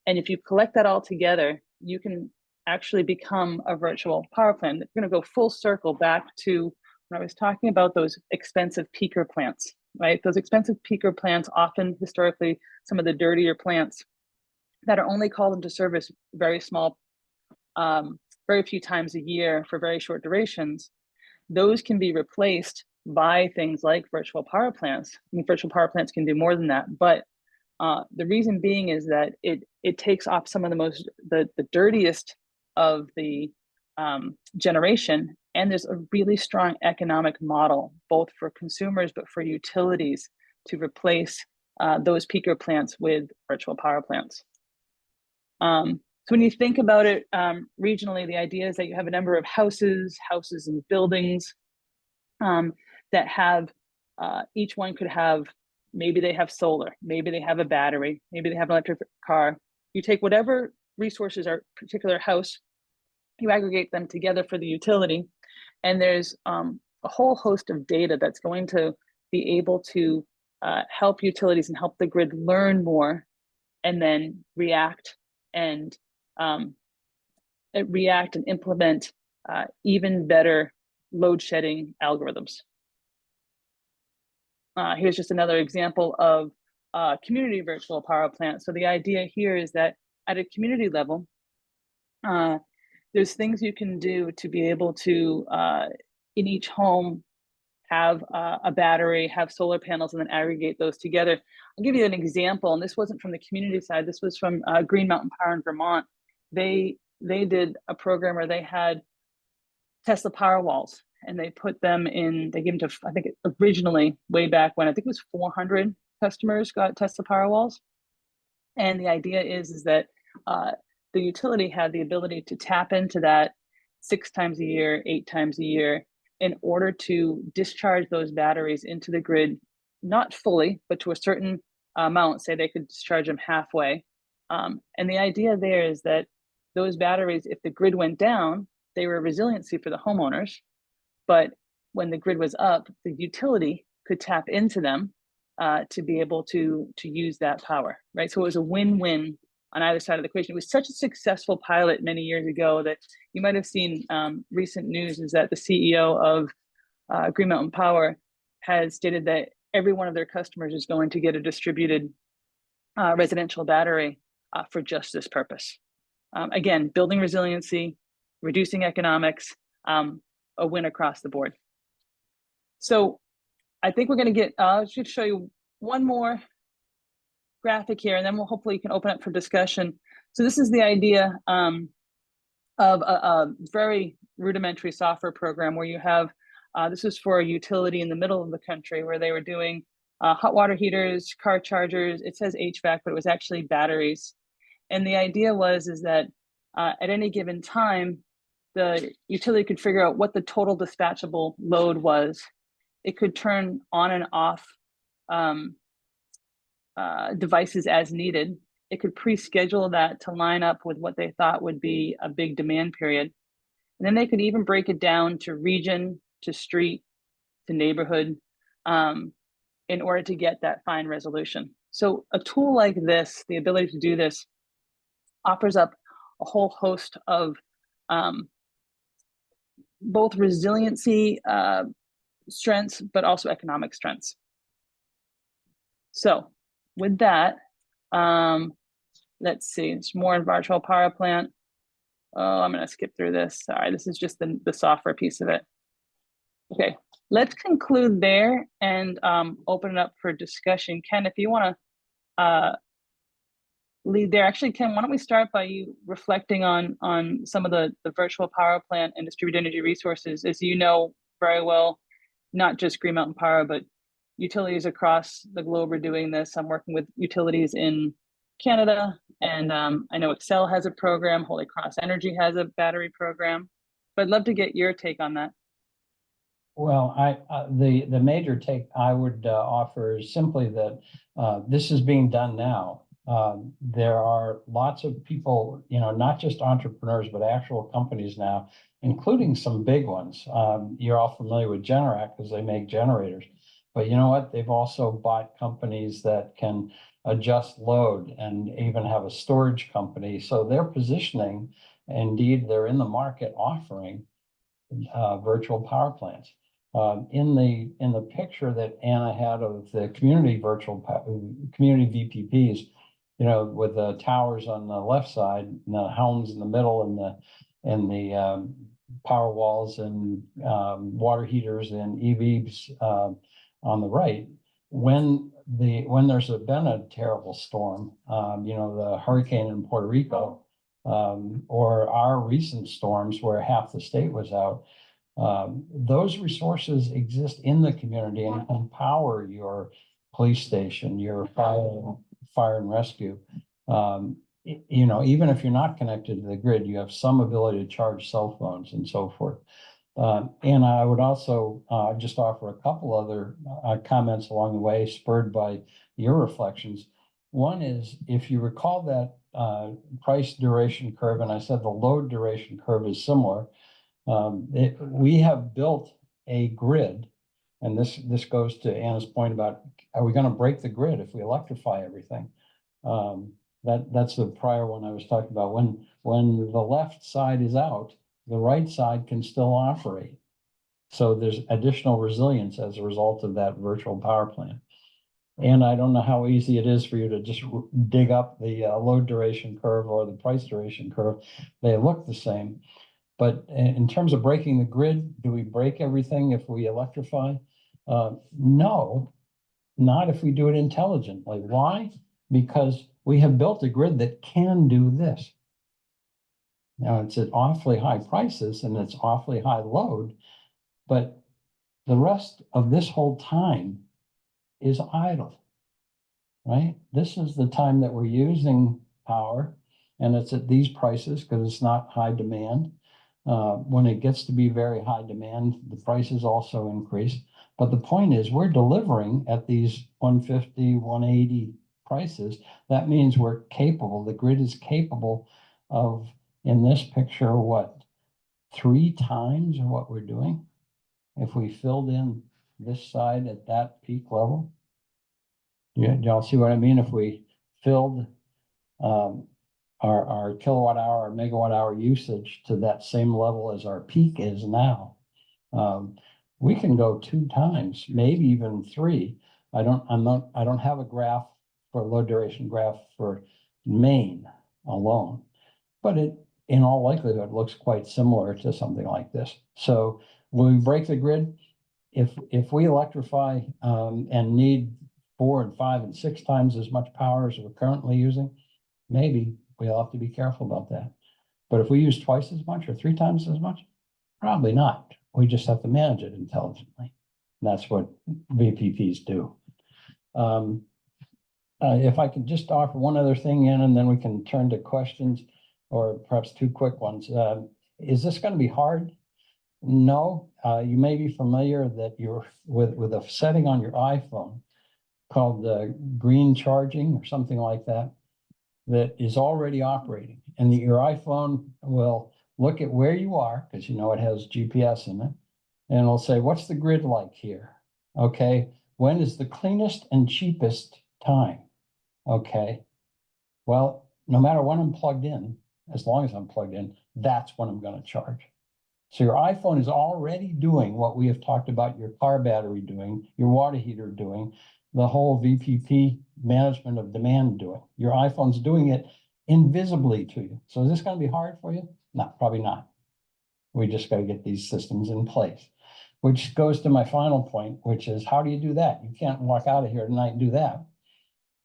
And if you collect that all together, you can actually become a virtual power plant. We're going to go full circle back to when I was talking about those expensive peaker plants, right? Those expensive peaker plants, often historically some of the dirtier plants that are only called into service very small, very few times a year for very short durations. Those can be replaced by things like virtual power plants. I mean, virtual power plants can do more than that, but the reason being is that it takes off some of the dirtiest of the generation, and there's a really strong economic model, both for consumers, but for utilities to replace those peaker plants with virtual power plants. So when you think about it regionally, the idea is that you have a number of houses and buildings that have, each one could have, maybe they have solar, maybe they have a battery, maybe they have an electric car. You take whatever resources are particular house, you aggregate them together for the utility, and there's a whole host of data that's going to be able to help utilities and help the grid learn more, and then react and implement even better load shedding algorithms. Here's just another example of community virtual power plant. So the idea here is that at a community level, there's things you can do to be able to, in each home, have a battery, have solar panels, and then aggregate those together. I'll give you an example, and this wasn't from the community side. This was from Green Mountain Power in Vermont. They did a program where they had Tesla Powerwalls, and they put them in, they gave them to, I think originally, way back when, I think it was 400 customers got Tesla Powerwalls. And the idea is that the utility had the ability to tap into that 6 times a year, 8 times a year, in order to discharge those batteries into the grid, not fully, but to a certain amount. Say they could discharge them halfway. And the idea there is that those batteries, if the grid went down, they were resiliency for the homeowners. But when the grid was up, the utility could tap into them to be able to use that power, right? So it was a win-win on either side of the equation. It was such a successful pilot many years ago that you might have seen recent news is that the CEO of Green Mountain Power has stated that every one of their customers is going to get a distributed residential battery for just this purpose. Again, building resiliency, reducing economics, a win across the board. So I think we're going to get, I should show you one more graphic here, and then we'll hopefully you can open up for discussion. So this is the idea of a very rudimentary software program where you have, this is for a utility in the middle of the country where they were doing hot water heaters, car chargers. It says HVAC, but it was actually batteries. And the idea is that at any given time, the utility could figure out what the total dispatchable load was. It could turn on and off devices as needed. It could pre-schedule that to line up with what they thought would be a big demand period. And then they could even break it down to region, to street, to neighborhood, in order to get that fine resolution. So a tool like this, the ability to do this, offers up a whole host of both resiliency strengths, but also economic strengths. So with that, let's see, it's more virtual power plant. Oh, I'm going to skip through this. Sorry, this is just the software piece of it. Okay, let's conclude there and open it up for discussion. Ken, if you want to lead there. Actually, Ken, why don't we start by you reflecting on some of the virtual power plant and distributed energy resources. As you know very well, not just Green Mountain Power, but utilities across the globe are doing this. I'm working with utilities in Canada, and I know Excel has a program, Holy Cross Energy has a battery program, but I'd love to get your take on that. Well, the major take I would offer is simply that this is being done now. There are lots of people, not just entrepreneurs, but actual companies now, including some big ones. You're all familiar with Generac because they make generators. But you know what? They've also bought companies that can adjust load and even have a storage company. So they're positioning, indeed, they're in the market offering virtual power plants. In the picture that Anna had of the community community VPPs, with the towers on the left side, and the homes in the middle, and the power walls and water heaters and EVs on the right. When there's been a terrible storm, the hurricane in Puerto Rico, or our recent storms where half the state was out, those resources exist in the community and can power your police station, your fire and rescue. Even if you're not connected to the grid, you have some ability to charge cell phones and so forth. And I would also just offer a couple other comments along the way, spurred by your reflections. One is, if you recall that price duration curve, and I said the load duration curve is similar, we have built a grid, and this goes to Anna's point about, are we going to break the grid if we electrify everything? That's the prior one I was talking about. When the left side is out, the right side can still operate. So there's additional resilience as a result of that virtual power plant. And I don't know how easy it is for you to just dig up the load duration curve or the price duration curve. They look the same. But in terms of breaking the grid, do we break everything if we electrify? No, not if we do it intelligently. Why? Because we have built a grid that can do this. Now, it's at awfully high prices and it's awfully high load, but the rest of this whole time is idle, right? This is the time that we're using power, and it's at these prices because it's not high demand. When it gets to be very high demand, the prices also increase. But the point is, we're delivering at these 150, 180 prices. That means we're capable, the grid is capable of, in this picture, what, 3 times what we're doing? If we filled in this side at that peak level? Y'all see what I mean? If we filled our kilowatt hour, our megawatt hour usage to that same level as our peak is now, we can go 2 times, maybe even 3. I don't have a graph for load duration graph for Maine alone, but it, in all likelihood, looks quite similar to something like this. So when we break the grid, if we electrify and need 4 and 5 and 6 times as much power as we're currently using, maybe we'll have to be careful about that. But if we use twice as much or 3 times as much, probably not. We just have to manage it intelligently. And that's what VPPs do. If I could just offer one other thing in, and then we can turn to questions, or perhaps 2 quick ones. Is this going to be hard? No. You may be familiar that you're with a setting on your iPhone called green charging or something like that, that is already operating, and your iPhone will look at where you are, because you know it has GPS in it, and it'll say, what's the grid like here? Okay, when is the cleanest and cheapest time? Okay, well, no matter when I'm plugged in, as long as I'm plugged in, that's when I'm going to charge. So your iPhone is already doing what we have talked about your car battery doing, your water heater doing, the whole VPP management of demand doing. Your iPhone's doing it invisibly to you. So is this going to be hard for you? No, probably not. We just got to get these systems in place, which goes to my final point, which is, how do you do that? You can't walk out of here tonight and do that.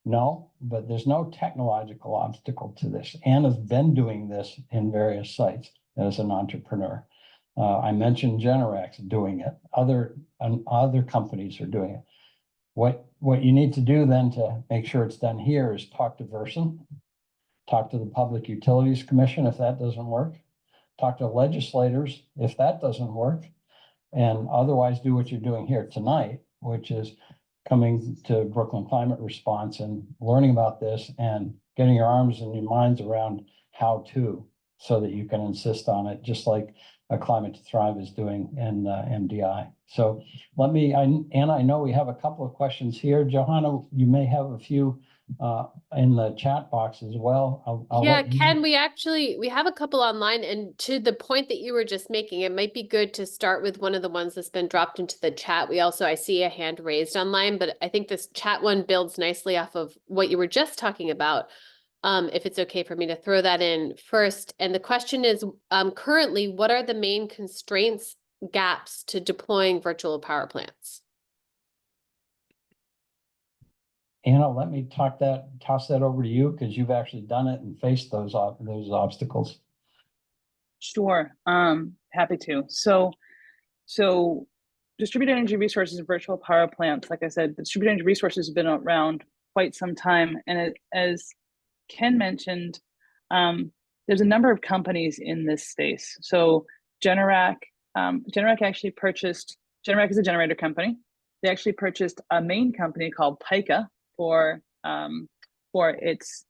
No, but there's no technological obstacle to this. Anna's been doing this in various sites as an entrepreneur. I mentioned Generac doing it. Other companies are doing it. What you need to do then to make sure it's done here is talk to Versant, talk to the Public Utilities Commission if that doesn't work, talk to legislators if that doesn't work, and otherwise do what you're doing here tonight, which is coming to Brooklyn Climate Response and learning about this and getting your arms and your minds around how to, so that you can insist on it, just like a Climate to Thrive is doing in MDI. So Anna, I know we have a couple of questions here. Johanna, you may have a few in the chat box as well. Yeah, Ken, we have a couple online, and to the point that you were just making, it might be good to start with one of the ones that's been dropped into the chat. I see a hand raised online, but I think this chat one builds nicely off of what you were just talking about. If it's okay for me to throw that in first. And the question is, currently, what are the main constraints, gaps to deploying virtual power plants? Anna, let me toss that over to you, because you've actually done it and faced those obstacles. Sure, happy to. So distributed energy resources and virtual power plants, like I said, distributed energy resources have been around quite some time, and as Ken mentioned, there's a number of companies in this space. So Generac actually purchased, Generac is a generator company. They actually purchased a main company called Pika for its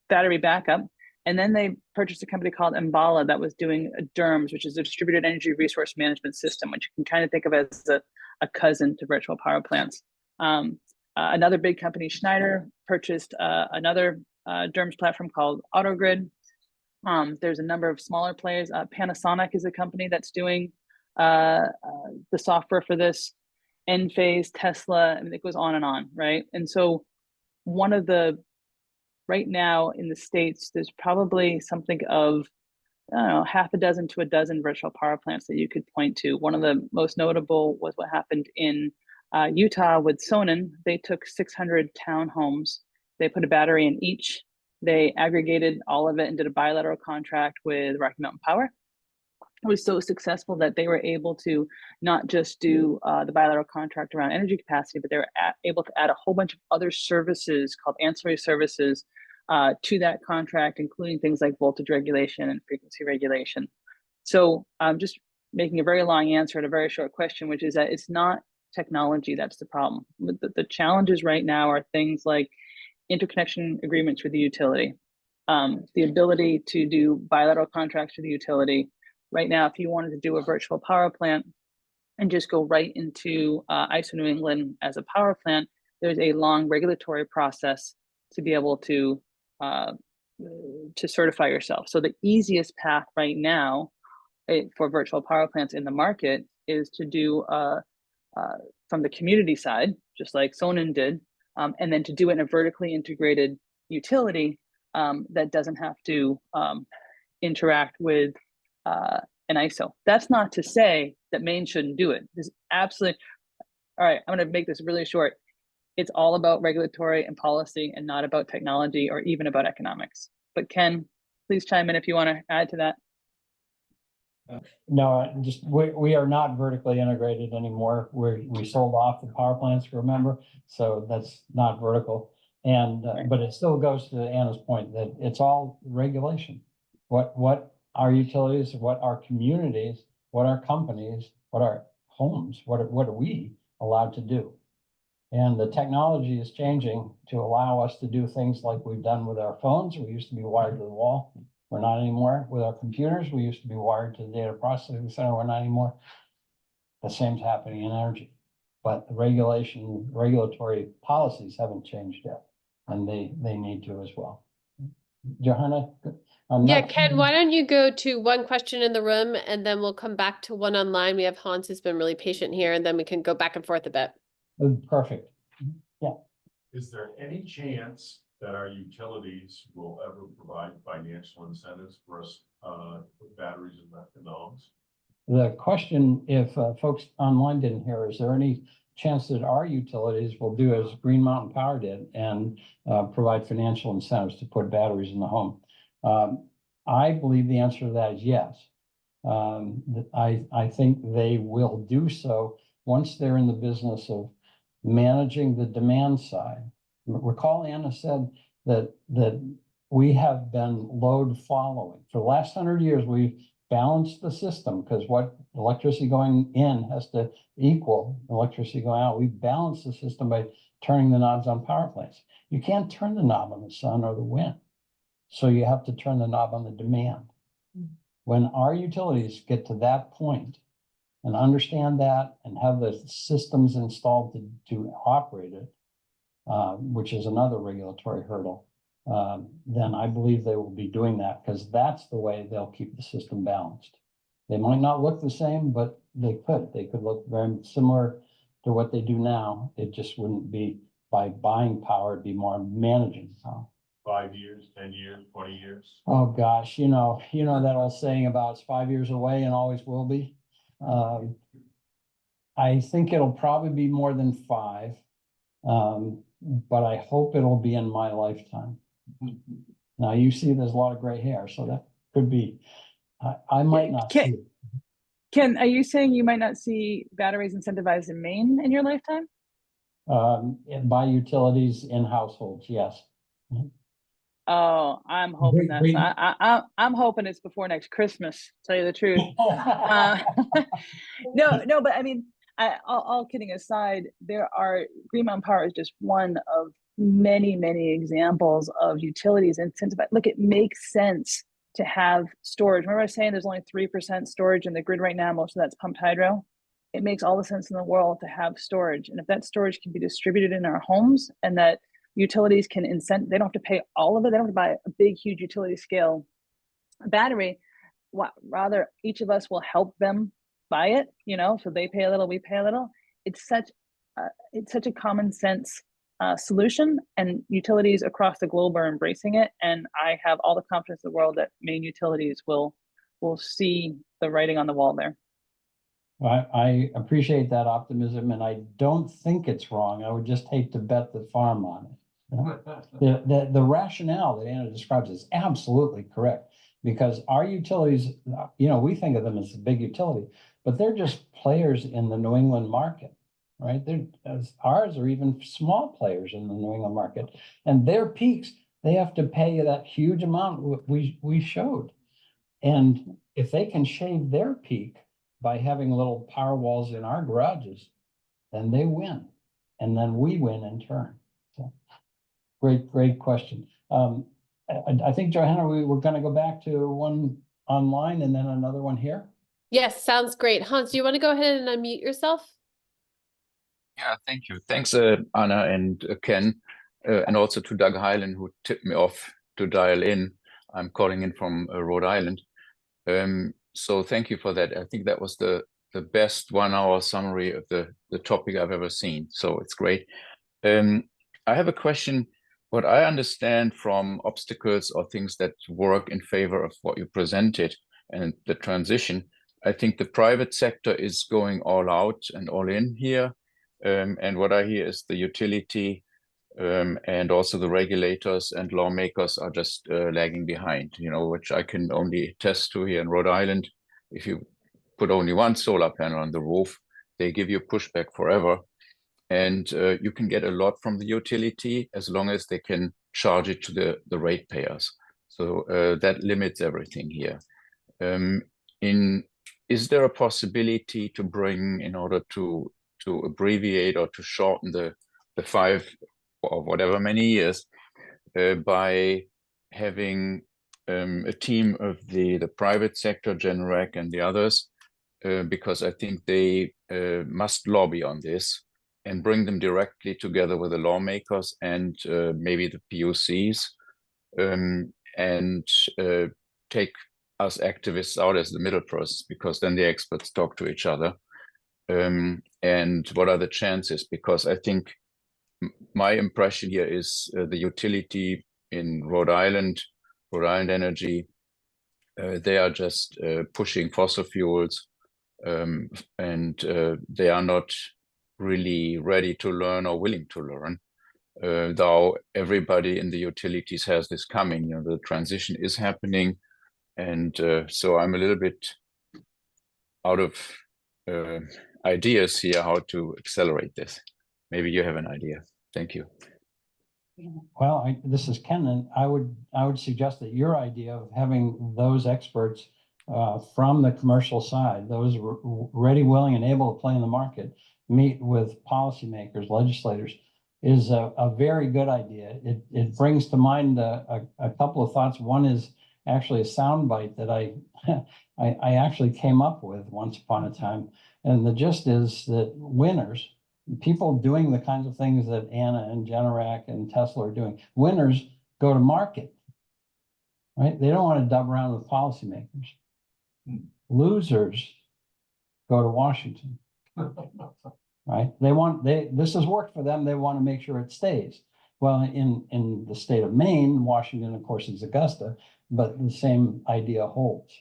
battery backup. And then they purchased a company called Enbala that was doing DERMS, which is a distributed energy resource management system, which you can kind of think of as a cousin to virtual power plants. Another big company, Schneider, purchased another DERMS platform called AutoGrid. There's a number of smaller players. Panasonic is a company that's doing the software for this. Enphase, Tesla, I mean, it goes on, right? And so right now in the States, there's probably something of, I don't know, half a dozen to a dozen virtual power plants that you could point to. One of the most notable was what happened in Utah with Sonnen. They took 600 townhomes. They put a battery in each. They aggregated all of it and did a bilateral contract with Rocky Mountain Power. It was so successful that they were able to not just do the bilateral contract around energy capacity, but they were able to add a whole bunch of other services called ancillary services to that contract, including things like voltage regulation and frequency regulation. So just making a very long answer to a very short question, which is that it's not technology that's the problem. The challenges right now are things like interconnection agreements with the utility, the ability to do bilateral contracts with the utility. Right now, if you wanted to do a virtual power plant and just go right into ISO New England as a power plant, there's a long regulatory process to be able to certify yourself. So the easiest path right now for virtual power plants in the market is to do from the community side, just like Sonnen did, and then to do it in a vertically integrated utility that doesn't have to interact with an ISO. That's not to say that Maine shouldn't do it. There's absolutely, all right, I'm going to make this really short. It's all about regulatory and policy and not about technology or even about economics. But Ken, please chime in if you want to add to that. No, just we are not vertically integrated anymore. We sold off the power plants, remember? So that's not vertical. And but it still goes to Anna's point that it's all regulation. What our utilities, what our communities, what our companies, what our homes, what are we allowed to do? And the technology is changing to allow us to do things like we've done with our phones. We used to be wired to the wall. We're not anymore. With our computers, we used to be wired to the data processing center. We're not anymore. The same's happening in energy. But the regulatory policies haven't changed yet. And they need to as well. Johanna? Yeah, Ken, why don't you go to one question in the room and then we'll come back to one online. We have Hans who's been really patient here and then we can go back and forth a bit. Perfect. Yeah. Is there any chance that our utilities will ever provide financial incentives for us with batteries in the homes? The question, if folks online didn't hear, is there any chance that our utilities will do as Green Mountain Power did and provide financial incentives to put batteries in the home? I believe the answer to that is yes. I think they will do so once they're in the business of managing the demand side. Recall Anna said that we have been load following. For the last 100 years, we've balanced the system because what electricity going in has to equal electricity going out. We balance the system by turning the knobs on power plants. You can't turn the knob on the sun or the wind. So you have to turn the knob on the demand. When our utilities get to that point and understand that and have the systems installed to operate it, which is another regulatory hurdle, then I believe they will be doing that because that's the way they'll keep the system balanced. They might not look the same, but they could look very similar to what they do now. It just wouldn't be by buying power, it'd be more managing power. 5 years, 10 years, 20 years? Oh gosh, you know that old saying about it's 5 years away and always will be. I think it'll probably be more than 5. But I hope it'll be in my lifetime. Now you see there's a lot of gray hair, so that could be, I might not see it. Ken, are you saying you might not see batteries incentivized in Maine in your lifetime? By utilities in households, yes. Oh, I'm hoping I'm hoping it's before next Christmas, to tell you the truth. No, but I mean, all kidding aside, Green Mountain Power is just one of many, many examples of utilities incentivized. Look, it makes sense to have storage. Remember I was saying there's only 3% storage in the grid right now, most of that's pumped hydro. It makes all the sense in the world to have storage. And if that storage can be distributed in our homes and that utilities can they don't have to pay all of it, they don't have to buy a big, huge utility scale battery. Rather, each of us will help them buy it, so they pay a little, we pay a little. It's such a common sense solution, and utilities across the globe are embracing it. And I have all the confidence in the world that Maine utilities will see the writing on the wall there. I appreciate that optimism, and I don't think it's wrong. I would just hate to bet the farm on it. The rationale that Anna describes is absolutely correct, because our utilities, we think of them as a big utility, but they're just players in the New England market, right? Ours are even small players in the New England market, and their peaks, they have to pay that huge amount we showed. And if they can shave their peak by having little power walls in our garages, then they win. And then we win in turn. So great question. I think, Johanna, we were going to go back to one online and then another one here. Yes, sounds great. Hans, do you want to go ahead and unmute yourself? Yeah, thank you. Thanks, Anna and Ken, and also to Doug Hyland, who tipped me off to dial in. I'm calling in from Rhode Island. So thank you for that. I think that was the best 1-hour summary of the topic I've ever seen. So it's great. I have a question. What I understand from obstacles or things that work in favor of what you presented and the transition, I think the private sector is going all out and all in here. And what I hear is the utility and also the regulators and lawmakers are just lagging behind, which I can only attest to here in Rhode Island. If you put only one solar panel on the roof, they give you pushback forever. And you can get a lot from the utility as long as they can charge it to the ratepayers. So that limits everything here. Is there a possibility to bring, in order to abbreviate or to shorten the 5 or whatever many years, by having a team of the private sector, Generac and the others, because I think they must lobby on this and bring them directly together with the lawmakers and maybe the PUCs, and take us activists out as the middle process, because then the experts talk to each other. And what are the chances? Because I think my impression here is the utility in Rhode Island Energy, they are just pushing fossil fuels, and they are not really ready to learn or willing to learn. Though everybody in the utilities has this coming, the transition is happening. And so I'm a little bit out of ideas here how to accelerate this. Maybe you have an idea. Thank you. Well, this is Ken, and I would suggest that your idea of having those experts from the commercial side, those ready, willing, and able to play in the market, meet with policymakers, legislators, is a very good idea. It brings to mind a couple of thoughts. One is actually a soundbite that I actually came up with once upon a time, and the gist is that winners, people doing the kinds of things that Anna and Generac and Tesla are doing, winners go to market, right? They don't want to dub around with policymakers. Losers go to Washington, right? This has worked for them. They want to make sure it stays. Well, in the state of Maine, Washington, of course, is Augusta, but the same idea holds.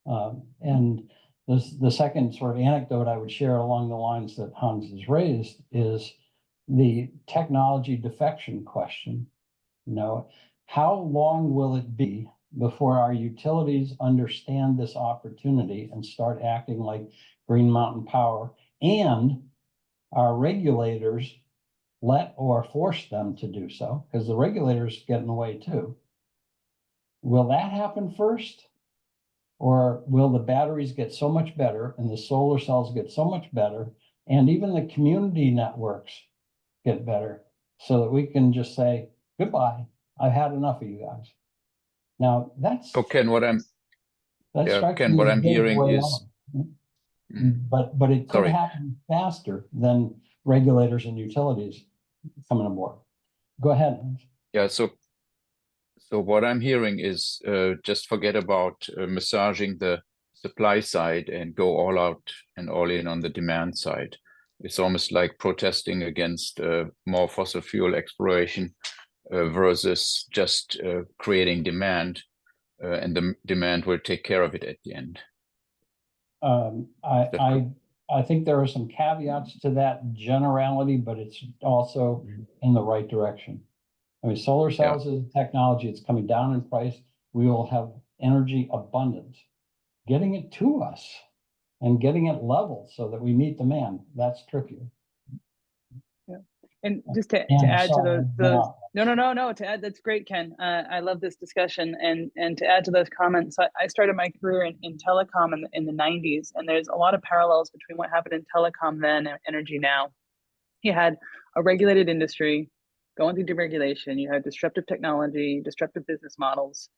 And the second sort of anecdote I would share along the lines that Hans has raised is the technology defection question. How long will it be before our utilities understand this opportunity and start acting like Green Mountain Power, and our regulators let or force them to do so, because the regulators get in the way too? Will that happen first? Or will the batteries get so much better and the solar cells get so much better, and even the community networks get better, so that we can just say, goodbye, I've had enough of you guys? Now that's Ken, what I'm hearing is, but it could happen faster than regulators and utilities coming aboard. Go ahead. Yeah, so what I'm hearing is just forget about massaging the supply side and go all out and all in on the demand side. It's almost like protesting against more fossil fuel exploration versus just creating demand, and the demand will take care of it at the end. I think there are some caveats to that generality, but it's also in the right direction. I mean, solar cells is a technology. It's coming down in price. We will have energy abundance. Getting it to us and getting it level so that we meet demand, that's tricky. Yeah. And just to add to those to add, that's great, Ken. I love this discussion, and to add to those comments, I started my career in telecom in the 90s, and there's a lot of parallels between what happened in telecom then and energy now. You had a regulated industry going through deregulation, you had disruptive technology, disruptive business models,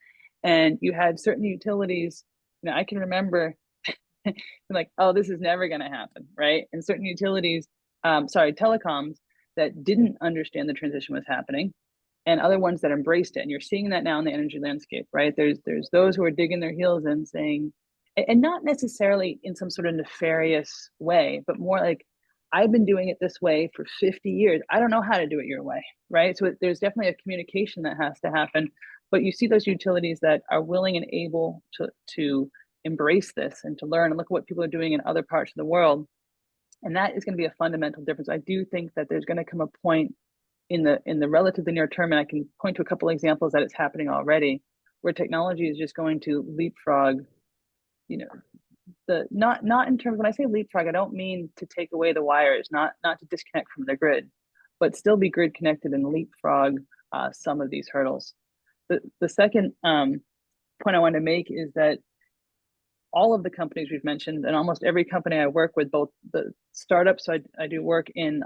and you had certain utilities. I can remember like, oh, this is never going to happen, right? And certain utilities, telecoms, that didn't understand the transition was happening, and other ones that embraced it. And you're seeing that now in the energy landscape, right? There's those who are digging their heels in, saying, and not necessarily in some sort of nefarious way, but more like, I've been doing it this way for 50 years. I don't know how to do it your way, right? So there's definitely a communication that has to happen. But you see those utilities that are willing and able to embrace this and to learn and look at what people are doing in other parts of the world. And that is going to be a fundamental difference. I do think that there's going to come a point in the relatively near term, and I can point to a couple of examples that it's happening already, where technology is just going to leapfrog, you know, not in terms, when I say leapfrog, I don't mean to take away the wires, not to disconnect from the grid, but still be grid connected and leapfrog some of these hurdles. The second point I want to make is that all of the companies we've mentioned, and almost every company I work with, both the startups, so I do work in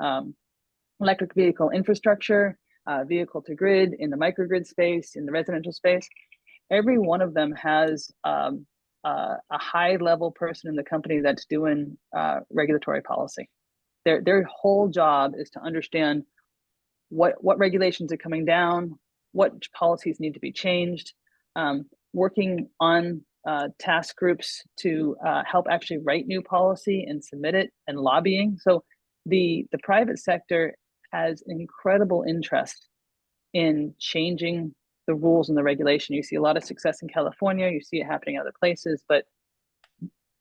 electric vehicle infrastructure, vehicle to grid, in the microgrid space, in the residential space, every one of them has a high level person in the company that's doing regulatory policy. Their whole job is to understand what regulations are coming down, what policies need to be changed, working on task groups to help actually write new policy and submit it, and lobbying. So the private sector has incredible interest in changing the rules and the regulation. You see a lot of success in California, you see it happening in other places, but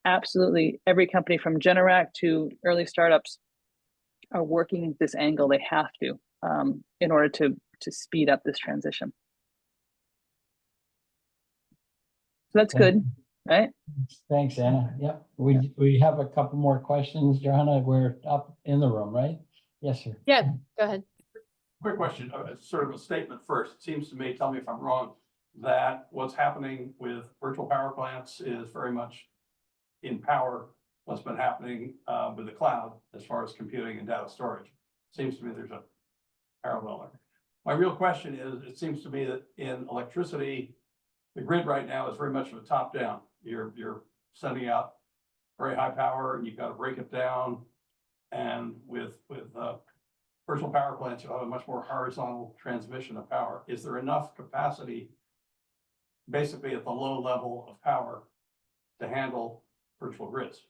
absolutely every company from Generac to early startups are working this angle. They have to in order to speed up this transition. So that's good, right? Thanks, Anna. Yep, we have a couple more questions. Johanna, we're up in the room, right? Yes, sir. Yeah, go ahead. Quick question, sort of a statement first. It seems to me, tell me if I'm wrong, that what's happening with virtual power plants is very much in power what's been happening with the cloud as far as computing and data storage. Seems to me there's a parallel there. My real question is, it seems to me that in electricity, the grid right now is very much of a top down. You're sending out very high power and you've got to break it down. And with virtual power plants, you'll have a much more horizontal transmission of power. Is there enough capacity basically at the low level of power to handle virtual grids?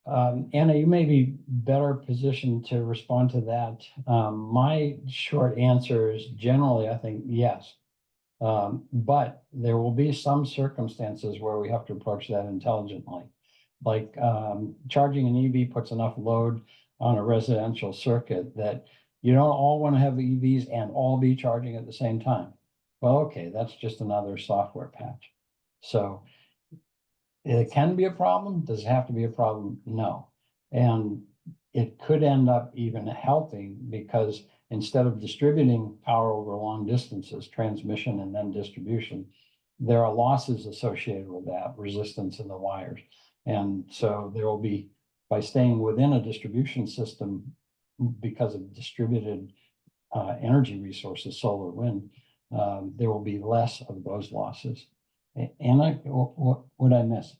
Anna, you may be better positioned to respond to that. My short answer is generally, I think yes. But there will be some circumstances where we have to approach that intelligently. Like charging an EV puts enough load on a residential circuit that you don't all want to have EVs and all be charging at the same time. Well, okay, that's just another software patch. So it can be a problem. Does it have to be a problem? No. And it could end up even helping, because instead of distributing power over long distances, transmission and then distribution, there are losses associated with that, resistance in the wires. And so there will be, by staying within a distribution system because of distributed energy resources, solar, wind, there will be less of those losses. Anna, what would I miss?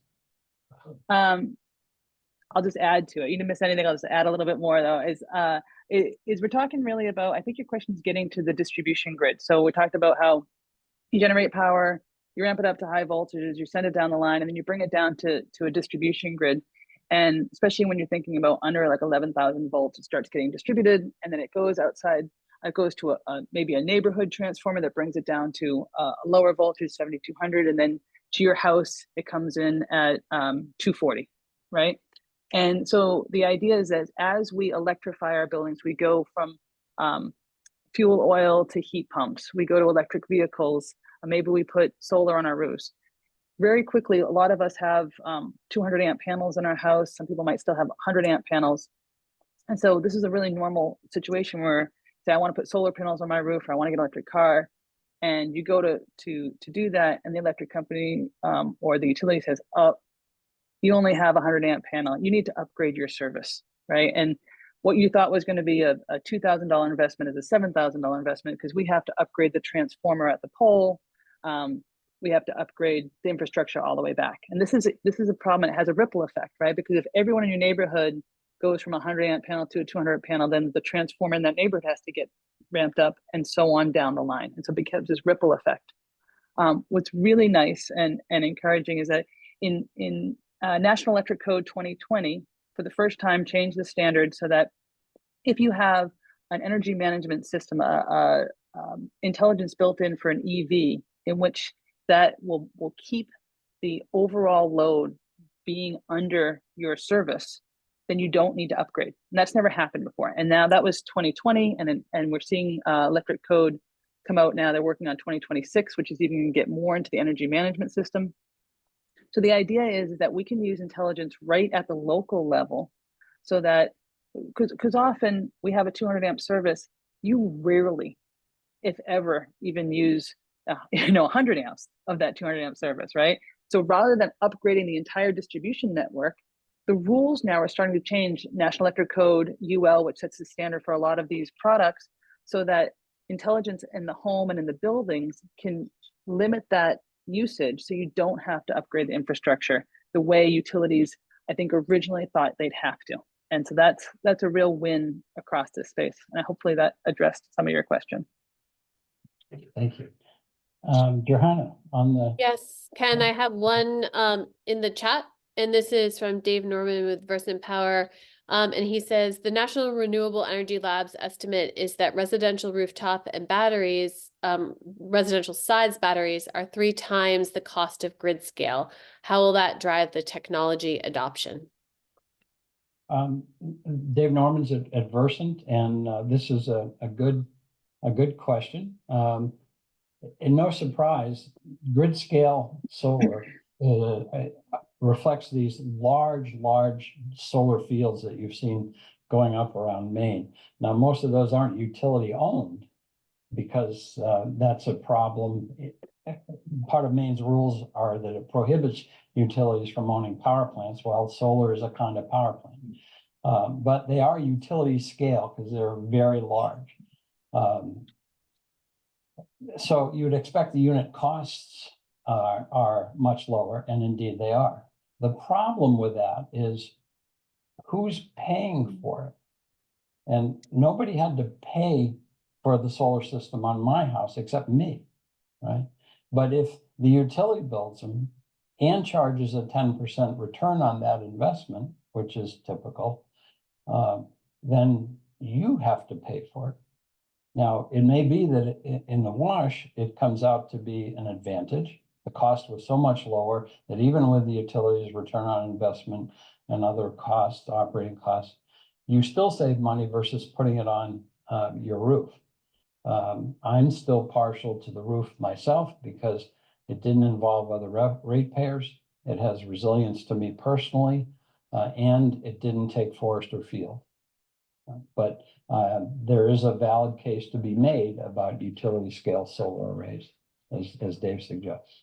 I'll just add to it. You didn't miss anything. I'll just add a little bit more though. Is we're talking really about, I think your question is getting to the distribution grid. So we talked about how you generate power, you ramp it up to high voltages, you send it down the line, and then you bring it down to a distribution grid. And especially when you're thinking about under like 11,000 volts, it starts getting distributed, and then it goes outside. It goes to maybe a neighborhood transformer that brings it down to a lower voltage, 7,200, and then to your house, it comes in at 240, right? And so the idea is that as we electrify our buildings, we go from fuel oil to heat pumps, we go to electric vehicles, maybe we put solar on our roofs. Very quickly, a lot of us have 200 amp panels in our house. Some people might still have 100 amp panels. And so this is a really normal situation where, say, I want to put solar panels on my roof, or I want to get an electric car. And you go to do that, and the electric company or the utility says, oh, you only have a 100 amp panel. You need to upgrade your service, right? And what you thought was going to be a $2,000 investment is a $7,000 investment, because we have to upgrade the transformer at the pole. We have to upgrade the infrastructure all the way back. And this is a problem. It has a ripple effect, right? Because if everyone in your neighborhood goes from a 100 amp panel to a 200 amp panel, then the transformer in that neighborhood has to get ramped up, and so on down the line. And so it becomes this ripple effect. What's really nice and encouraging is that in National Electric Code 2020, for the first time, changed the standard so that if you have an energy management system, intelligence built in for an EV, in which that will keep the overall load being under your service, then you don't need to upgrade. And that's never happened before. And now that was 2020, and we're seeing electric code come out now. They're working on 2026, which is even going to get more into the energy management system. So the idea is that we can use intelligence right at the local level, so that, because often we have a 200 amp service, you rarely, if ever, even use 100 amps of that 200 amp service, right? So rather than upgrading the entire distribution network, the rules now are starting to change. National Electric Code UL, which sets the standard for a lot of these products, so that intelligence in the home and in the buildings can limit that usage, so you don't have to upgrade the infrastructure the way utilities, I think, originally thought they'd have to. And so that's a real win across this space. And hopefully that addressed some of your question. Thank you. Johanna, on the. Yes, Ken, I have one in the chat, and this is from Dave Norman with Versant Power. And he says the National Renewable Energy Lab's estimate is that residential rooftop and batteries, residential size batteries, are 3 times the cost of grid scale. How will that drive the technology adoption? Dave Norman's at Versant, and this is a good question. And no surprise, grid scale solar reflects these large solar fields that you've seen going up around Maine. Now, most of those aren't utility owned, because that's a problem. Part of Maine's rules are that it prohibits utilities from owning power plants, while solar is a kind of power plant. But they are utility scale because they're very large. So you would expect the unit costs are much lower, and indeed they are. The problem with that is who's paying for it? And nobody had to pay for the solar system on my house except me, right? But if the utility builds them and charges a 10% return on that investment, which is typical, then you have to pay for it. Now, it may be that in the wash, it comes out to be an advantage. The cost was so much lower that even with the utilities return on investment and other costs, operating costs, you still save money versus putting it on your roof. I'm still partial to the roof myself because it didn't involve other ratepayers. It has resilience to me personally, and it didn't take forest or field. But there is a valid case to be made about utility scale solar arrays, as Dave suggests.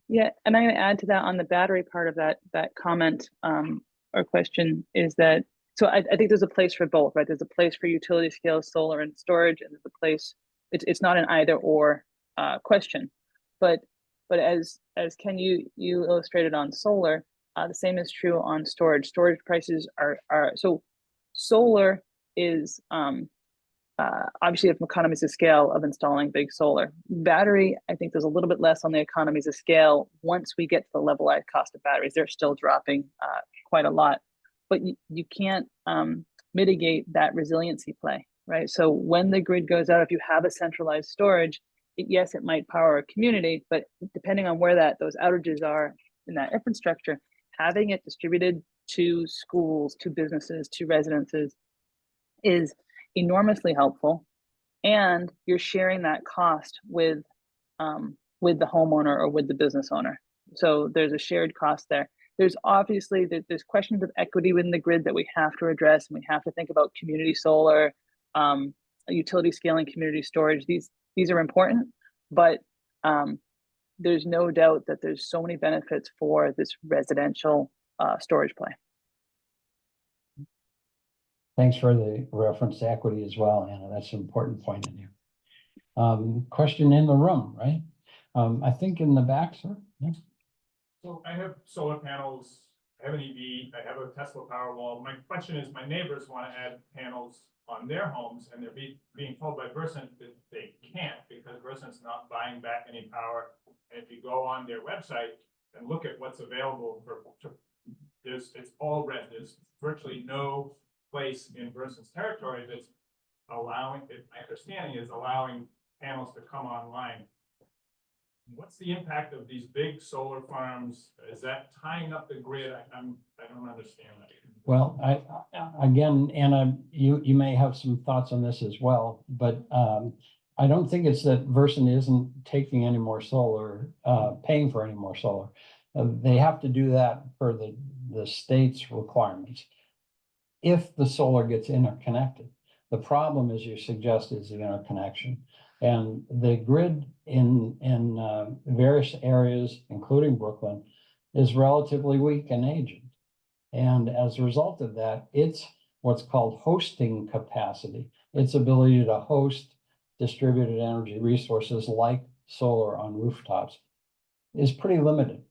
Yeah, and I'm going to add to that on the battery part of that comment or question is that, so I think there's a place for both, right? There's a place for utility scale solar and storage, and there's a place, it's not an either or question. But as Ken, you illustrated on solar, the same is true on storage. Storage prices are so solar is obviously have economies of scale of installing big solar. Battery, I think there's a little bit less on the economies of scale. Once we get to the levelized cost of batteries, they're still dropping quite a lot. But you can't mitigate that resiliency play, right? So when the grid goes out, if you have a centralized storage, yes, it might power a community, but depending on where those outages are in that infrastructure, having it distributed to schools, to businesses, to residences is enormously helpful. And you're sharing that cost with the homeowner or with the business owner. So there's a shared cost there. There's obviously, there's questions of equity within the grid that we have to address, and we have to think about community solar, utility scaling, community storage. These are important, but there's no doubt that there's so many benefits for this residential storage play. Thanks for the reference to equity as well, Anna. That's an important point in here. Question in the room, right? I think in the back, sir. Yeah. So I have solar panels, I have an EV, I have a Tesla Powerwall. My question is, my neighbors want to add panels on their homes, and they're being told by Versant that they can't because Versant's not buying back any power. And if you go on their website and look at what's available it's all red. There's virtually no place in Versant's territory that's allowing, my understanding is allowing panels to come online. what's the impact of these big solar farms? Is that tying up the grid? I don't understand that. Well, again, Anna, you may have some thoughts on this as well, but I don't think it's that Versant isn't taking any more solar, paying for any more solar. They have to do that for the state's requirements. If the solar gets interconnected, the problem, as you suggest, is the interconnection. And the grid in various areas, including Brooklyn, is relatively weak and aging. And as a result of that, it's what's called hosting capacity. Its ability to host distributed energy resources like solar on rooftops is pretty limited.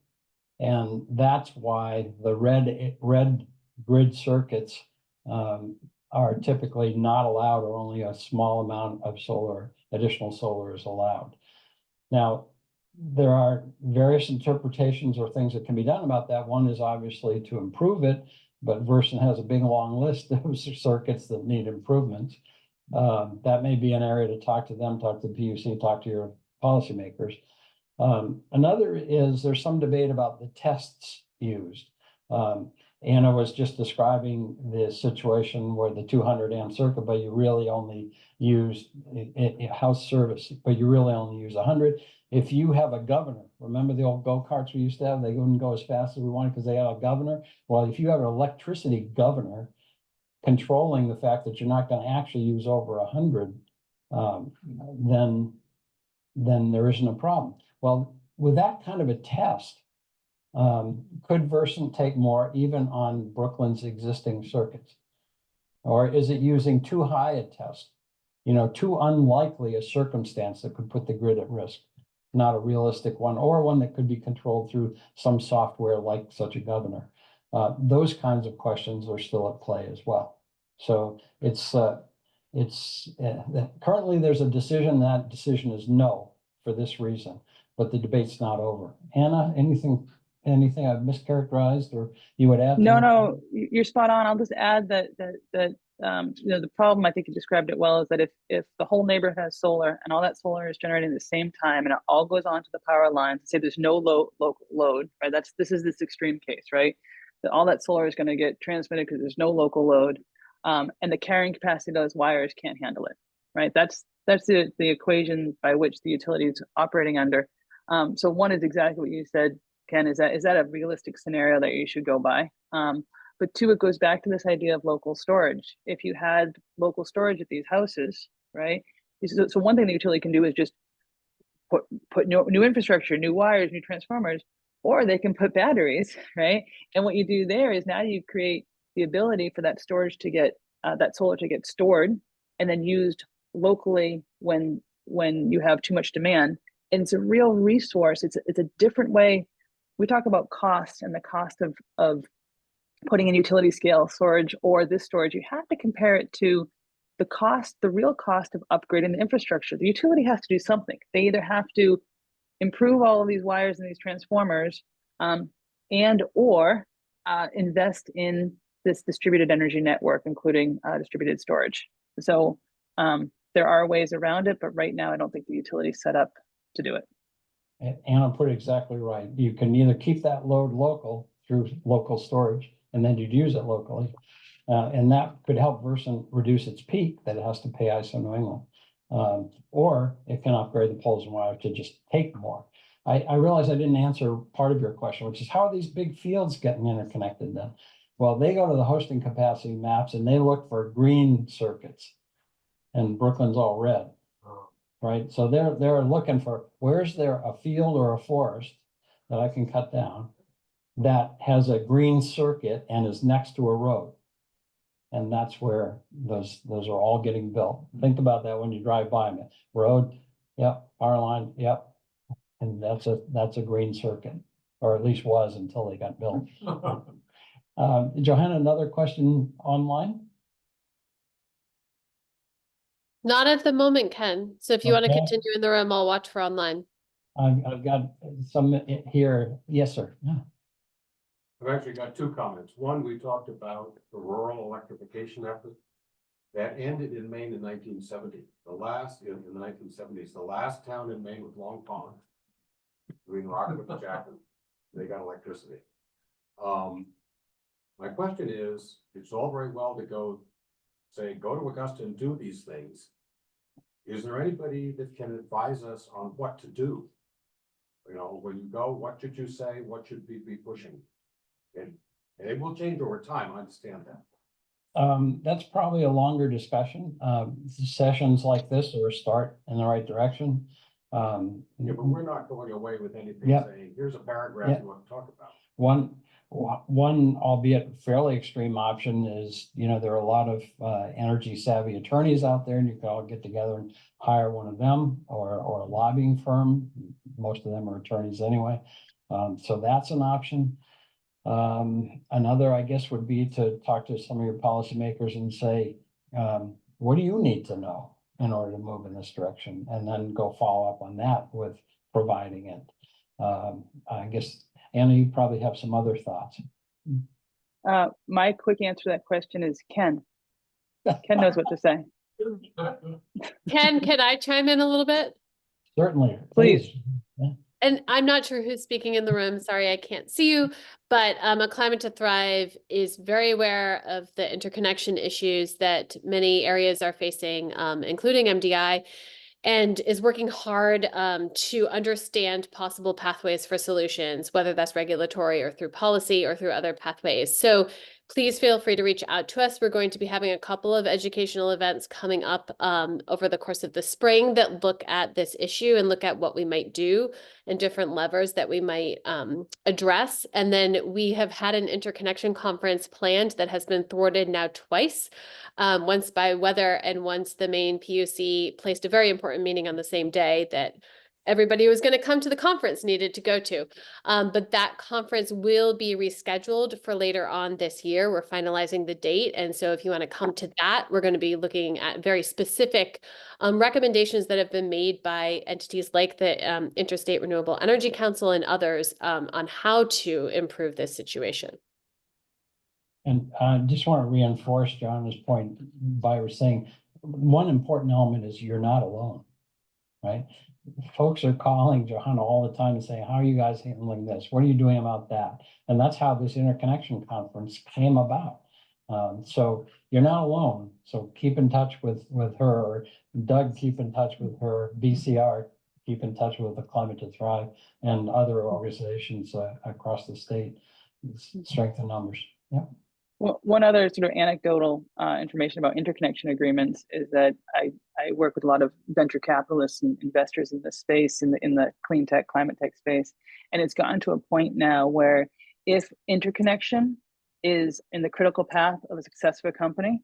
And that's why the red grid circuits are typically not allowed, or only a small amount of additional solar is allowed. Now, there are various interpretations or things that can be done about that. One is obviously to improve it, but Versant has a big long list of circuits that need improvements. That may be an area to talk to them, talk to the PUC, talk to your policymakers. Another is there's some debate about the tests used. Anna was just describing the situation where the 200 amp circuit, but you really only use house service, but you really only use 100. If you have a governor, remember the old go-karts we used to have? They wouldn't go as fast as we wanted because they had a governor. Well, if you have an electricity governor controlling the fact that you're not going to actually use over 100, then there isn't a problem. Well, with that kind of a test, could Versant take more even on Brooklyn's existing circuits? Or is it using too high a test? Too unlikely a circumstance that could put the grid at risk, not a realistic one, or one that could be controlled through some software like such a governor. Those kinds of questions are still at play as well. So currently there's a decision. That decision is no for this reason, but the debate's not over. Anna, anything I've mischaracterized or you would add? No, you're spot on. I'll just add that the problem, I think you described it well, is that if the whole neighborhood has solar and all that solar is generating at the same time and it all goes onto the power lines, say there's no local load, right? This is this extreme case, right? That all that solar is going to get transmitted because there's no local load, and the carrying capacity of those wires can't handle it, right? That's the equation by which the utility is operating under. So one is exactly what you said, Ken, is that a realistic scenario that you should go by? But two, it goes back to this idea of local storage. If you had local storage at these houses, right? So one thing the utility can do is just put new infrastructure, new wires, new transformers, or they can put batteries, right? And what you do there is now you create the ability for that storage to get, that solar to get stored and then used locally when you have too much demand. And it's a real resource. It's a different way. We talk about cost and the cost of putting in utility scale storage or this storage. You have to compare it to the real cost of upgrading the infrastructure. The utility has to do something. They either have to improve all of these wires and these transformers, and or invest in this distributed energy network, including distributed storage. So there are ways around it, but right now I don't think the utility is set up to do it. Anna put it exactly right. You can either keep that load local through local storage, and then you'd use it locally. And that could help Versant reduce its peak that it has to pay ISO New England. Or it can upgrade the poles and wire to just take more. I realize I didn't answer part of your question, which is how are these big fields getting interconnected then? Well, they go to the hosting capacity maps and they look for green circuits, and Brooklyn's all red. Right, so they're looking for where's there a field or a forest that I can cut down that has a green circuit and is next to a road, and that's where those are all getting built. Think about that when you drive by them. Road, yep. Power line, yep. And that's a green circuit, or at least was until they got built. Johanna, another question online? Not at the moment, Ken. So if you want to continue in the room, I'll watch for online. I've got some here. Yes, sir. Yeah. I've actually got two comments. One, we talked about the rural electrification effort that ended in Maine in 1970. In the 1970s, the last town in Maine was Long Pond. between Rockwood and Jackson. They got electricity. My question is, it's all very well to go to Augusta and do these things. Is there anybody that can advise us on what to do? You know, when you go, what should you say? What should we be pushing? And it will change over time. I understand that. That's probably a longer discussion. Sessions like this are a start in the right direction. Yeah, but we're not going away with anything Yep. saying, here's a paragraph Yep. you want to talk about. One, albeit fairly extreme option is, you know, there are a lot of energy savvy attorneys out there, and you can all get together and hire one of them or a lobbying firm. Most of them are attorneys anyway. So that's an option. Another, I guess, would be to talk to some of your policymakers and say, what do you need to know in order to move in this direction? And then go follow up on that with providing it. I guess, Anna, you probably have some other thoughts. My quick answer to that question is Ken. Ken knows what to say. Ken, can I chime in a little bit? Certainly. Please. And I'm not sure who's speaking in the room. Sorry, I can't see you. But A Climate to Thrive is very aware of the interconnection issues that many areas are facing, including MDI, and is working hard to understand possible pathways for solutions, whether that's regulatory or through policy or through other pathways. So please feel free to reach out to us. We're going to be having a couple of educational events coming up over the course of the spring that look at this issue and look at what we might do and different levers that we might address. And then we have had an interconnection conference planned that has been thwarted now twice, once by weather and once the main PUC placed a very important meeting on the same day that everybody who was going to come to the conference needed to go to. But that conference will be rescheduled for later on this year. We're finalizing the date. And so if you want to come to that, we're going to be looking at very specific recommendations that have been made by entities like the Interstate Renewable Energy Council and others on how to improve this situation. And I just want to reinforce John's point by saying one important element is you're not alone, right? Folks are calling Johanna all the time and saying, how are you guys handling this? What are you doing about that? And that's how this interconnection conference came about. So you're not alone. So keep in touch with her, or Doug, keep in touch with her, BCR, keep in touch with the Climate to Thrive and other organizations across the state. Strengthen numbers. Yeah. Well, one other sort of anecdotal information about interconnection agreements is that I work with a lot of venture capitalists and investors in this space, in the clean tech, climate tech space. And it's gotten to a point now where if interconnection is in the critical path of a success of a company,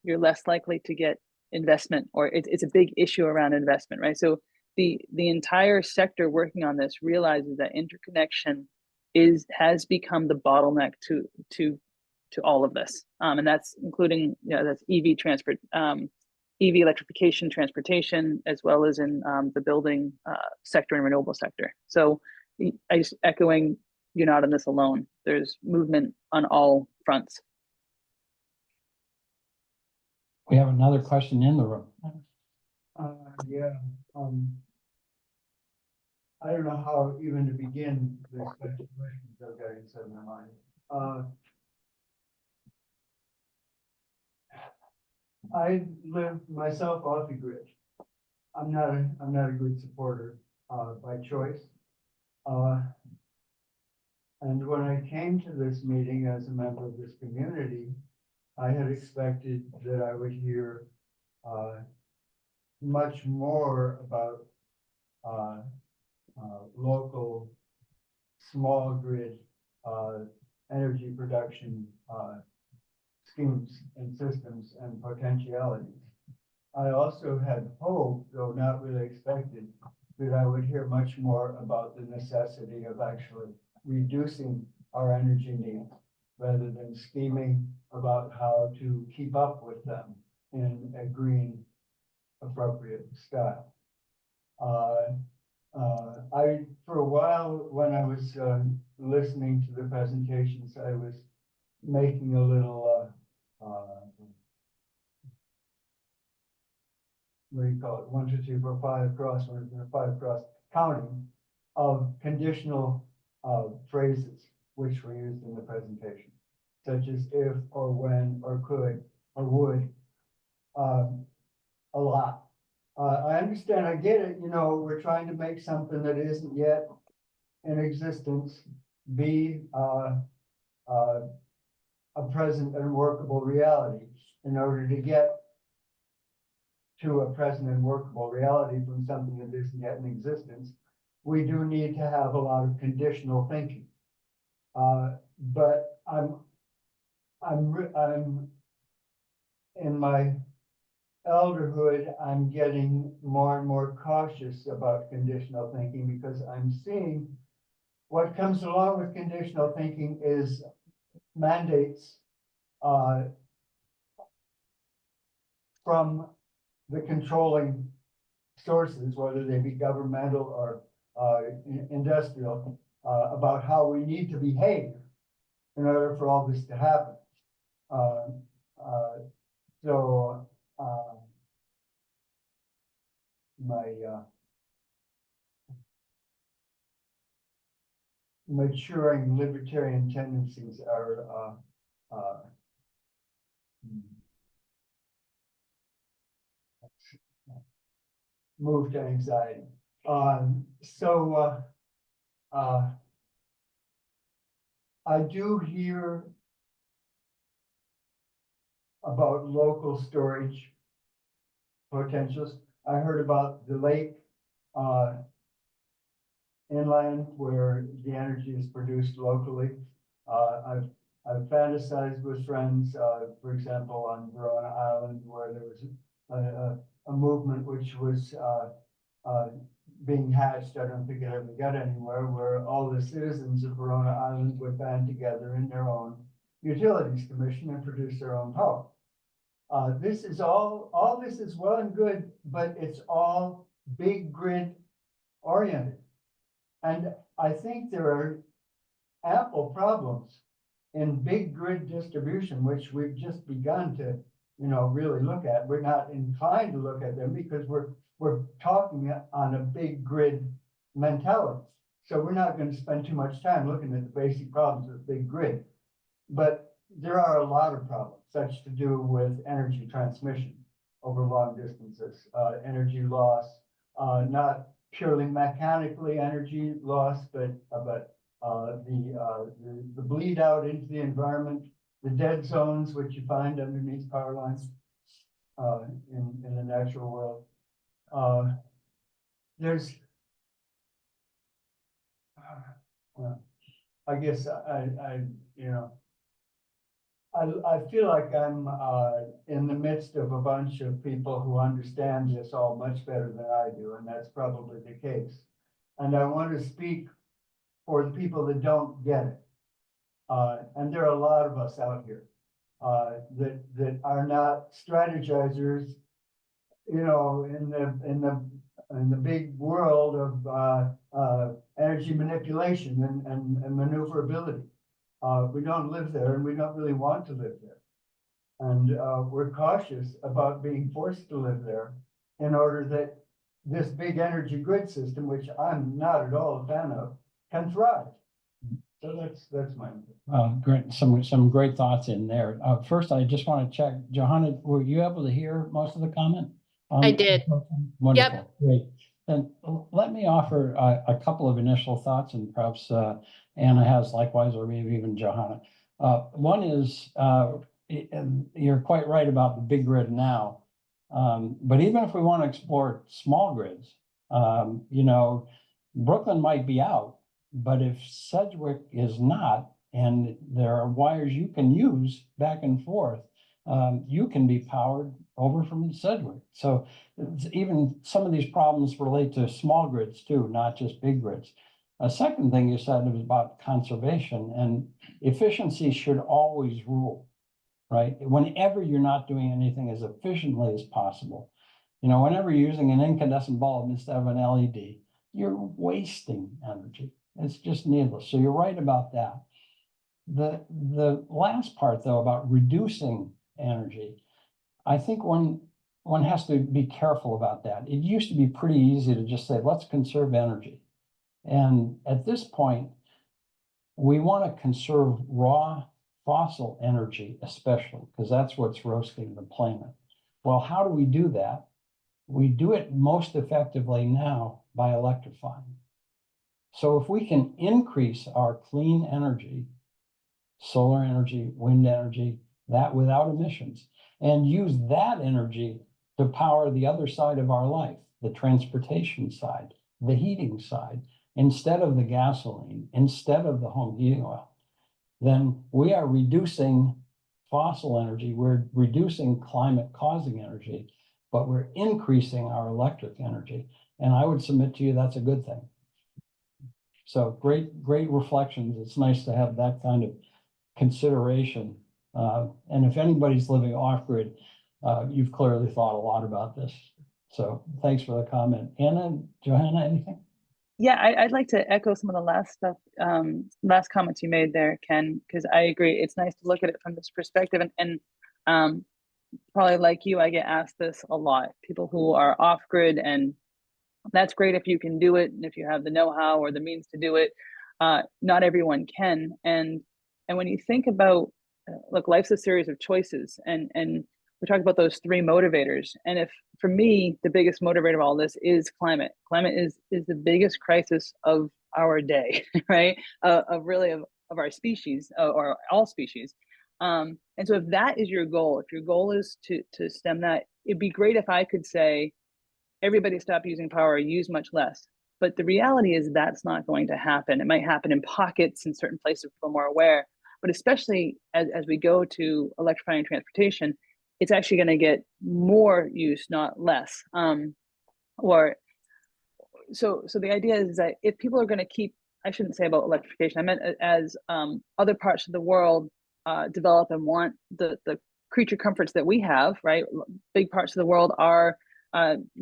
you're less likely to get investment, or it's a big issue around investment, right? So the entire sector working on this realizes that interconnection has become the bottleneck to all of this, and that's including, you know, that's EV electrification, transportation, as well as in the building sector and renewable sector. So I just echoing, you're not in this alone. There's movement on all fronts. We have another question in the room. Yeah, I don't know how even to begin this question. Questions are getting set in my mind. I live myself off the grid. I'm not a grid supporter by choice. And when I came to this meeting as a member of this community, I had expected that I would hear much more about local small grid energy production schemes and systems and potentialities. I also had hoped, though not really expected, that I would hear much more about the necessity of actually reducing our energy needs rather than scheming about how to keep up with them in a green, appropriate style. For a while, when I was listening to the presentations, I was making a little, what do you call it? 1, 2, 3, 4, 5 cross, 1, 2, 3, 5 cross counting of conditional phrases which were used in the presentation, such as if or when or could or would, a lot. I understand, I get it, you know, we're trying to make something that isn't yet in existence be a present and workable reality. In order to get to a present and workable reality from something that isn't yet in existence, we do need to have a lot of conditional thinking. But I'm in my elderhood, I'm getting more and more cautious about conditional thinking because I'm seeing what comes along with conditional thinking is mandates from the controlling sources, whether they be governmental or industrial, about how we need to behave in order for all this to happen. So my maturing libertarian tendencies are moved to anxiety. I do hear about local storage potentials. I heard about the lake inland where the energy is produced locally. I've fantasized with friends, for example, on Verona Island, where there was a movement which was being hatched. I don't think it ever got anywhere, where all the citizens of Verona Island would band together in their own utilities commission and produce their own power. This is all this is well and good, but it's all big grid oriented. And I think there are ample problems in big grid distribution, which we've just begun to, you know, really look at. We're not inclined to look at them because we're talking on a big grid mentality. So we're not going to spend too much time looking at the basic problems of big grid. But there are a lot of problems, such to do with energy transmission over long distances, energy loss, not purely mechanically energy loss, but the bleed out into the environment, the dead zones which you find underneath power lines in the natural world. There's, I guess I feel like I'm in the midst of a bunch of people who understand this all much better than I do, and that's probably the case. And I want to speak for the people that don't get it. And there are a lot of us out here that are not strategizers, you know, in the big world of energy manipulation and maneuverability. We don't live there, and we don't really want to live there. And we're cautious about being forced to live there in order that this big energy grid system, which I'm not at all a fan of, can thrive. So that's my great, some great thoughts in there. First, I just want to check, Johanna, were you able to hear most of the comment? I did. Wonderful. Yep. Great. And let me offer a couple of initial thoughts, and perhaps Anna has likewise, or maybe even Johanna. One is, you're quite right about the big grid now. But even if we want to explore small grids, you know, Brooklyn might be out, but if Sedgwick is not, and there are wires you can use back and forth, you can be powered over from Sedgwick. So even some of these problems relate to small grids too, not just big grids. A second thing you said was about conservation, and efficiency should always rule, right? Whenever you're not doing anything as efficiently as possible, you know, whenever you're using an incandescent bulb instead of an LED, you're wasting energy. It's just needless. So you're right about that. The last part, though, about reducing energy, I think one one has to be careful about that. It used to be pretty easy to just say, let's conserve energy. And at this point, we want to conserve raw fossil energy, especially because that's what's roasting the planet. Well, how do we do that? We do it most effectively now by electrifying. So if we can increase our clean energy, solar energy, wind energy, that without emissions, and use that energy to power the other side of our life, the transportation side, the heating side, instead of the gasoline, instead of the home heating oil, then we are reducing fossil energy, we're reducing climate causing energy, but we're increasing our electric energy. And I would submit to you that's a good thing. So great reflections. It's nice to have that kind of consideration. And if anybody's living off grid, you've clearly thought a lot about this. So thanks for the comment. Anna, Johanna, anything? Yeah, I'd like to echo some of the last stuff, last comments you made there, Ken, because I agree. It's nice to look at it from this perspective, and probably like you, I get asked this a lot. People who are off grid, and that's great if you can do it, and if you have the know-how or the means to do it. Not everyone can, and when you think about, look, life's a series of choices, and we talked about those three motivators. And if, for me, the biggest motivator of all this is climate. Climate is the biggest crisis of our day, right? Of our species, or all species. And so if that is your goal, if your goal is to stem that, it'd be great if I could say, everybody stop using power, use much less. But the reality is that's not going to happen. It might happen in pockets in certain places, people are more aware. But especially as we go to electrifying transportation, it's actually going to get more use, not less. So the idea is that if people are going to keep, I shouldn't say about electrification, I meant as other parts of the world develop and want the creature comforts that we have, right? Big parts of the world are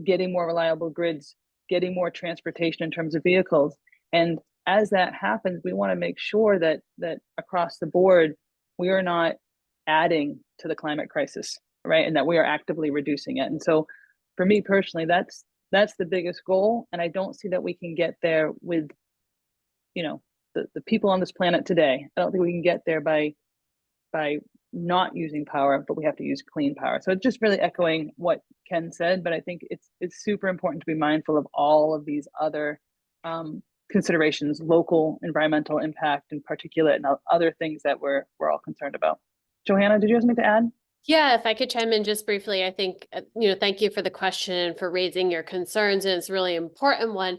getting more reliable grids, getting more transportation in terms of vehicles. And as that happens, we want to make sure that across the board, we are not adding to the climate crisis, right? And that we are actively reducing it. And so for me personally, that's the biggest goal. And I don't see that we can get there with, the people on this planet today. I don't think we can get there by not using power, but we have to use clean power. So it's just really echoing what Ken said, but I think it's super important to be mindful of all of these other considerations, local environmental impact and particulate and other things that we're all concerned about. Johanna, did you have something to add? Yeah, if I could chime in just briefly, I think, thank you for the question and for raising your concerns, and it's a really important one.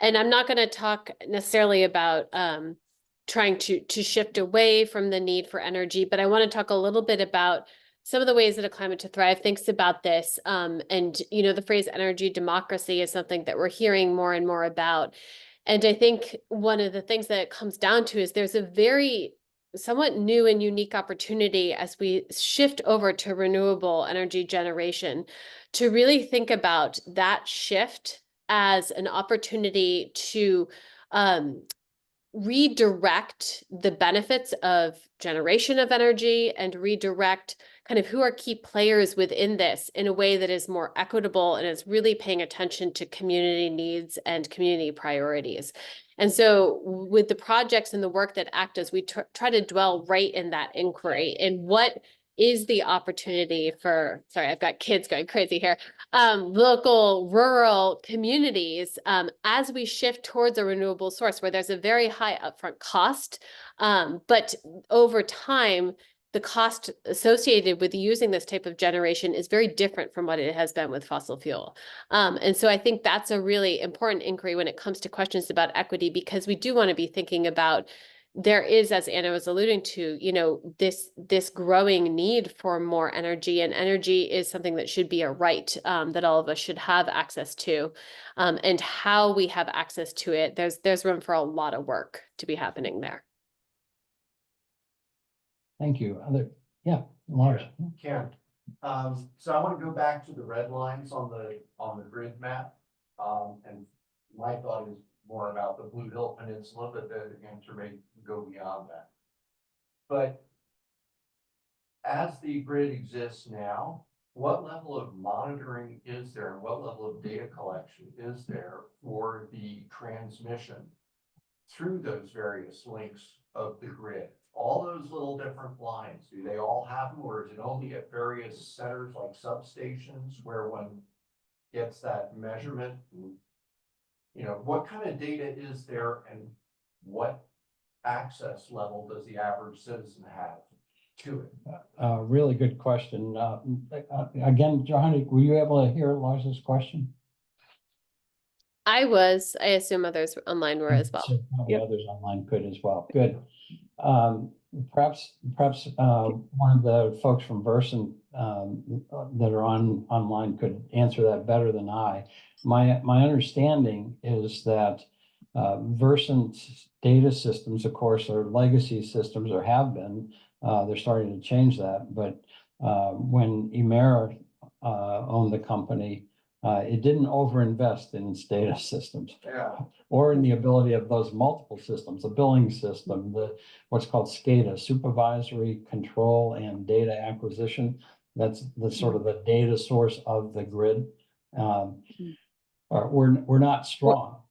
And I'm not going to talk necessarily about trying to shift away from the need for energy, but I want to talk a little bit about some of the ways that A Climate to Thrive thinks about this. And, the phrase energy democracy is something that we're hearing more and more about. And I think one of the things that it comes down to is there's a very somewhat new and unique opportunity as we shift over to renewable energy generation to really think about that shift as an opportunity to redirect the benefits of generation of energy and redirect kind of who are key players within this in a way that is more equitable and is really paying attention to community needs and community priorities. And so with the projects and the work that ACT does, we try to dwell right in that inquiry and what is the opportunity for, sorry, I've got kids going crazy here, local, rural communities as we shift towards a renewable source where there's a very high upfront cost, but over time, the cost associated with using this type of generation is very different from what it has been with fossil fuel. And so I think that's a really important inquiry when it comes to questions about equity, because we do want to be thinking about there is, as Anna was alluding to, this growing need for more energy, and energy is something that should be a right that all of us should have access to, and how we have access to it. There's room for a lot of work to be happening there. Thank you. Lars. Ken, so I want to go back to the red lines on the grid map. And my thought is more about the Blue Hill Peninsula, but the answer may go beyond that. But as the grid exists now, what level of monitoring is there and what level of data collection is there for the transmission through those various links of the grid? All those little different lines, do they all have them, or is it only at various centers like substations where one gets that measurement? You know, what kind of data is there and what access level does the average citizen have to it? Really good question. Again, Johanna, were you able to hear Lars's question? I assume others online were as well. So probably Yep. others online could as well. Good. Perhaps one of the folks from Versant that are online could answer that better than I. My understanding is that Versant's data systems, of course, are legacy systems or have been. They're starting to change that, but when Emera owned the company, it didn't overinvest in its data systems. Yeah. Or in the ability of those multiple systems, the billing system, what's called SCADA, supervisory control and data acquisition. That's the sort of the data source of the grid. We're not strong.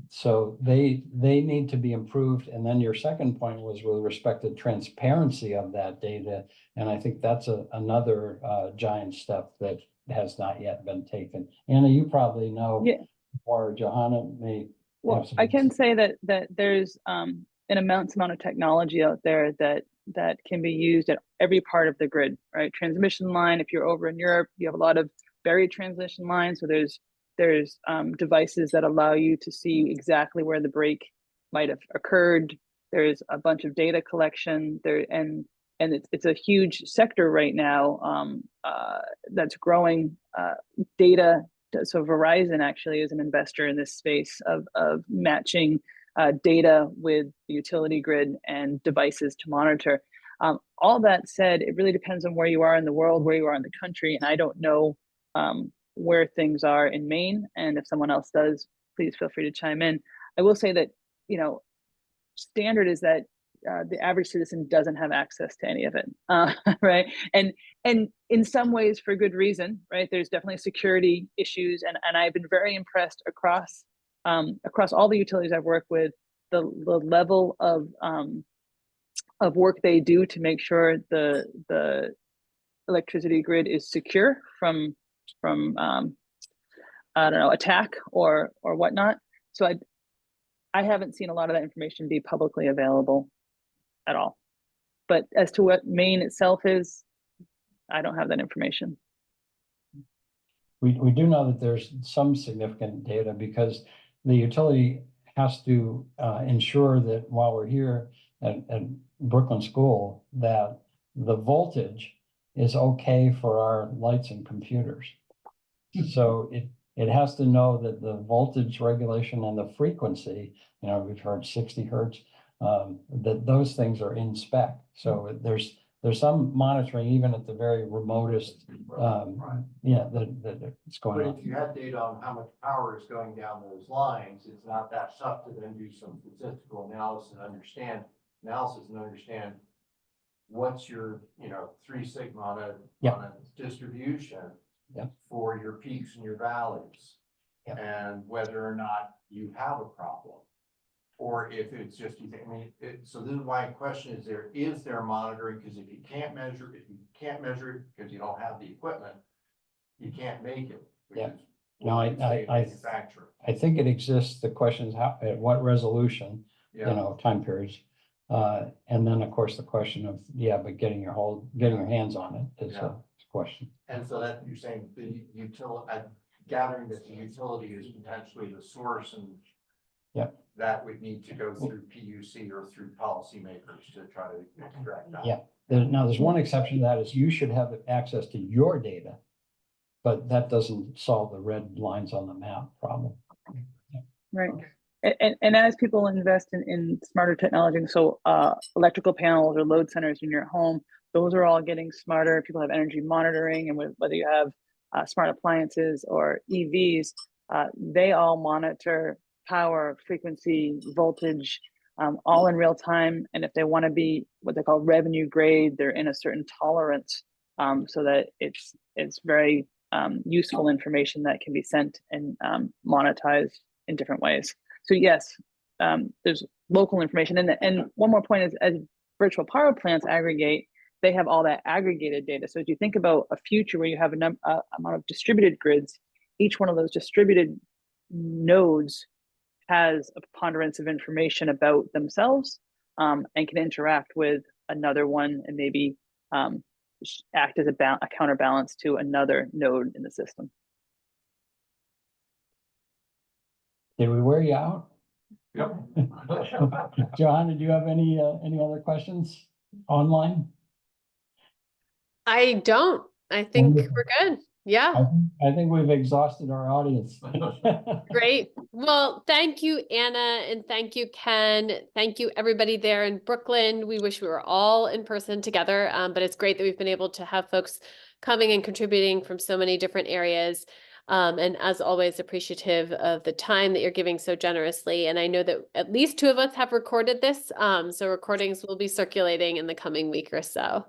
So they need to be improved. And then your second point was with respect to transparency of that data. And I think that's another giant step that has not yet been taken. Anna, you probably know. Yeah. Or Johanna may. Well, I can say that there's an immense amount of technology out there that can be used at every part of the grid, right? Transmission line, if you're over in Europe, you have a lot of buried transmission lines. So there's devices that allow you to see exactly where the break might have occurred. There's a bunch of data collection there, and it's a huge sector right now that's growing. Data. So Verizon actually is an investor in this space of matching data with the utility grid and devices to monitor. All that said, it really depends on where you are in the world, where you are in the country, and I don't know where things are in Maine. And if someone else does, please feel free to chime in. I will say that, you know, standard is that the average citizen doesn't have access to any of it, right? And in some ways for good reason, right? There's definitely security issues, and I've been very impressed across all the utilities I've worked with, the level of work they do to make sure the electricity grid is secure from I don't know, attack or whatnot. So I haven't seen a lot of that information be publicly available at all. But as to what Maine itself is, I don't have that information. We do know that there's some significant data because the utility has to ensure that while we're here at Brooklyn School, that the voltage is okay for our lights and computers. So it has to know that the voltage regulation and the frequency, you know, we've heard 60 hertz, that those things are in spec. So there's some monitoring even at the very remotest, yeah, that it's going But on. if you have data on how much power is going down those lines, it's not that tough to then do some statistical analysis and understand what's your, you know, 3 sigma on a distribution for your peaks and your valleys, and whether or not you have a problem, or if it's just, I mean, so this is my question: is there monitoring? Because if you can't measure it because you don't have the equipment, you can't make it. No, I think it exists. The question is how, at what resolution, you know, time periods. And then of course the question of, but getting your hands on it is a question. And so that you're saying the utility, gathering that the utility is potentially the source, and that would need to go through PUC or through policymakers to try to extract that. Now there's one exception to that is you should have access to your data, but that doesn't solve the red lines on the map problem. Right. And as people invest in smarter technology, so electrical panels or load centers in your home, those are all getting smarter. People have energy monitoring, and whether you have smart appliances or EVs, they all monitor power, frequency, voltage, all in real time. And if they want to be what they call revenue grade, they're in a certain tolerance so that it's very useful information that can be sent and monetized in different ways. So yes, there's local information. And one more point is, as virtual power plants aggregate, they have all that aggregated data. So if you think about a future where you have a amount of distributed grids, each one of those distributed nodes has a preponderance of information about themselves, and can interact with another one and maybe act as a counterbalance to another node in the system. Did we wear you out? Yep. Johanna, do you have any other questions online? I don't. I think Wonderful. we're good. Yeah. I think we've exhausted our audience. Great. Well, thank you, Anna, and thank you, Ken. Thank you, everybody there in Brooklyn. We wish we were all in person together, but it's great that we've been able to have folks coming and contributing from so many different areas. And as always, appreciative of the time that you're giving so generously. And I know that at least 2 of us have recorded this, so recordings will be circulating in the coming week or so.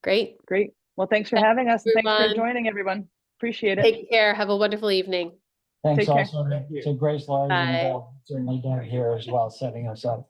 Great. Great. Well, thanks for having us. And thanks for everyone. joining, everyone. Appreciate it. Take care. Have a wonderful evening. Thanks Take care. also to Grace, Lars, Bye. and certainly Doug here as well, setting us up.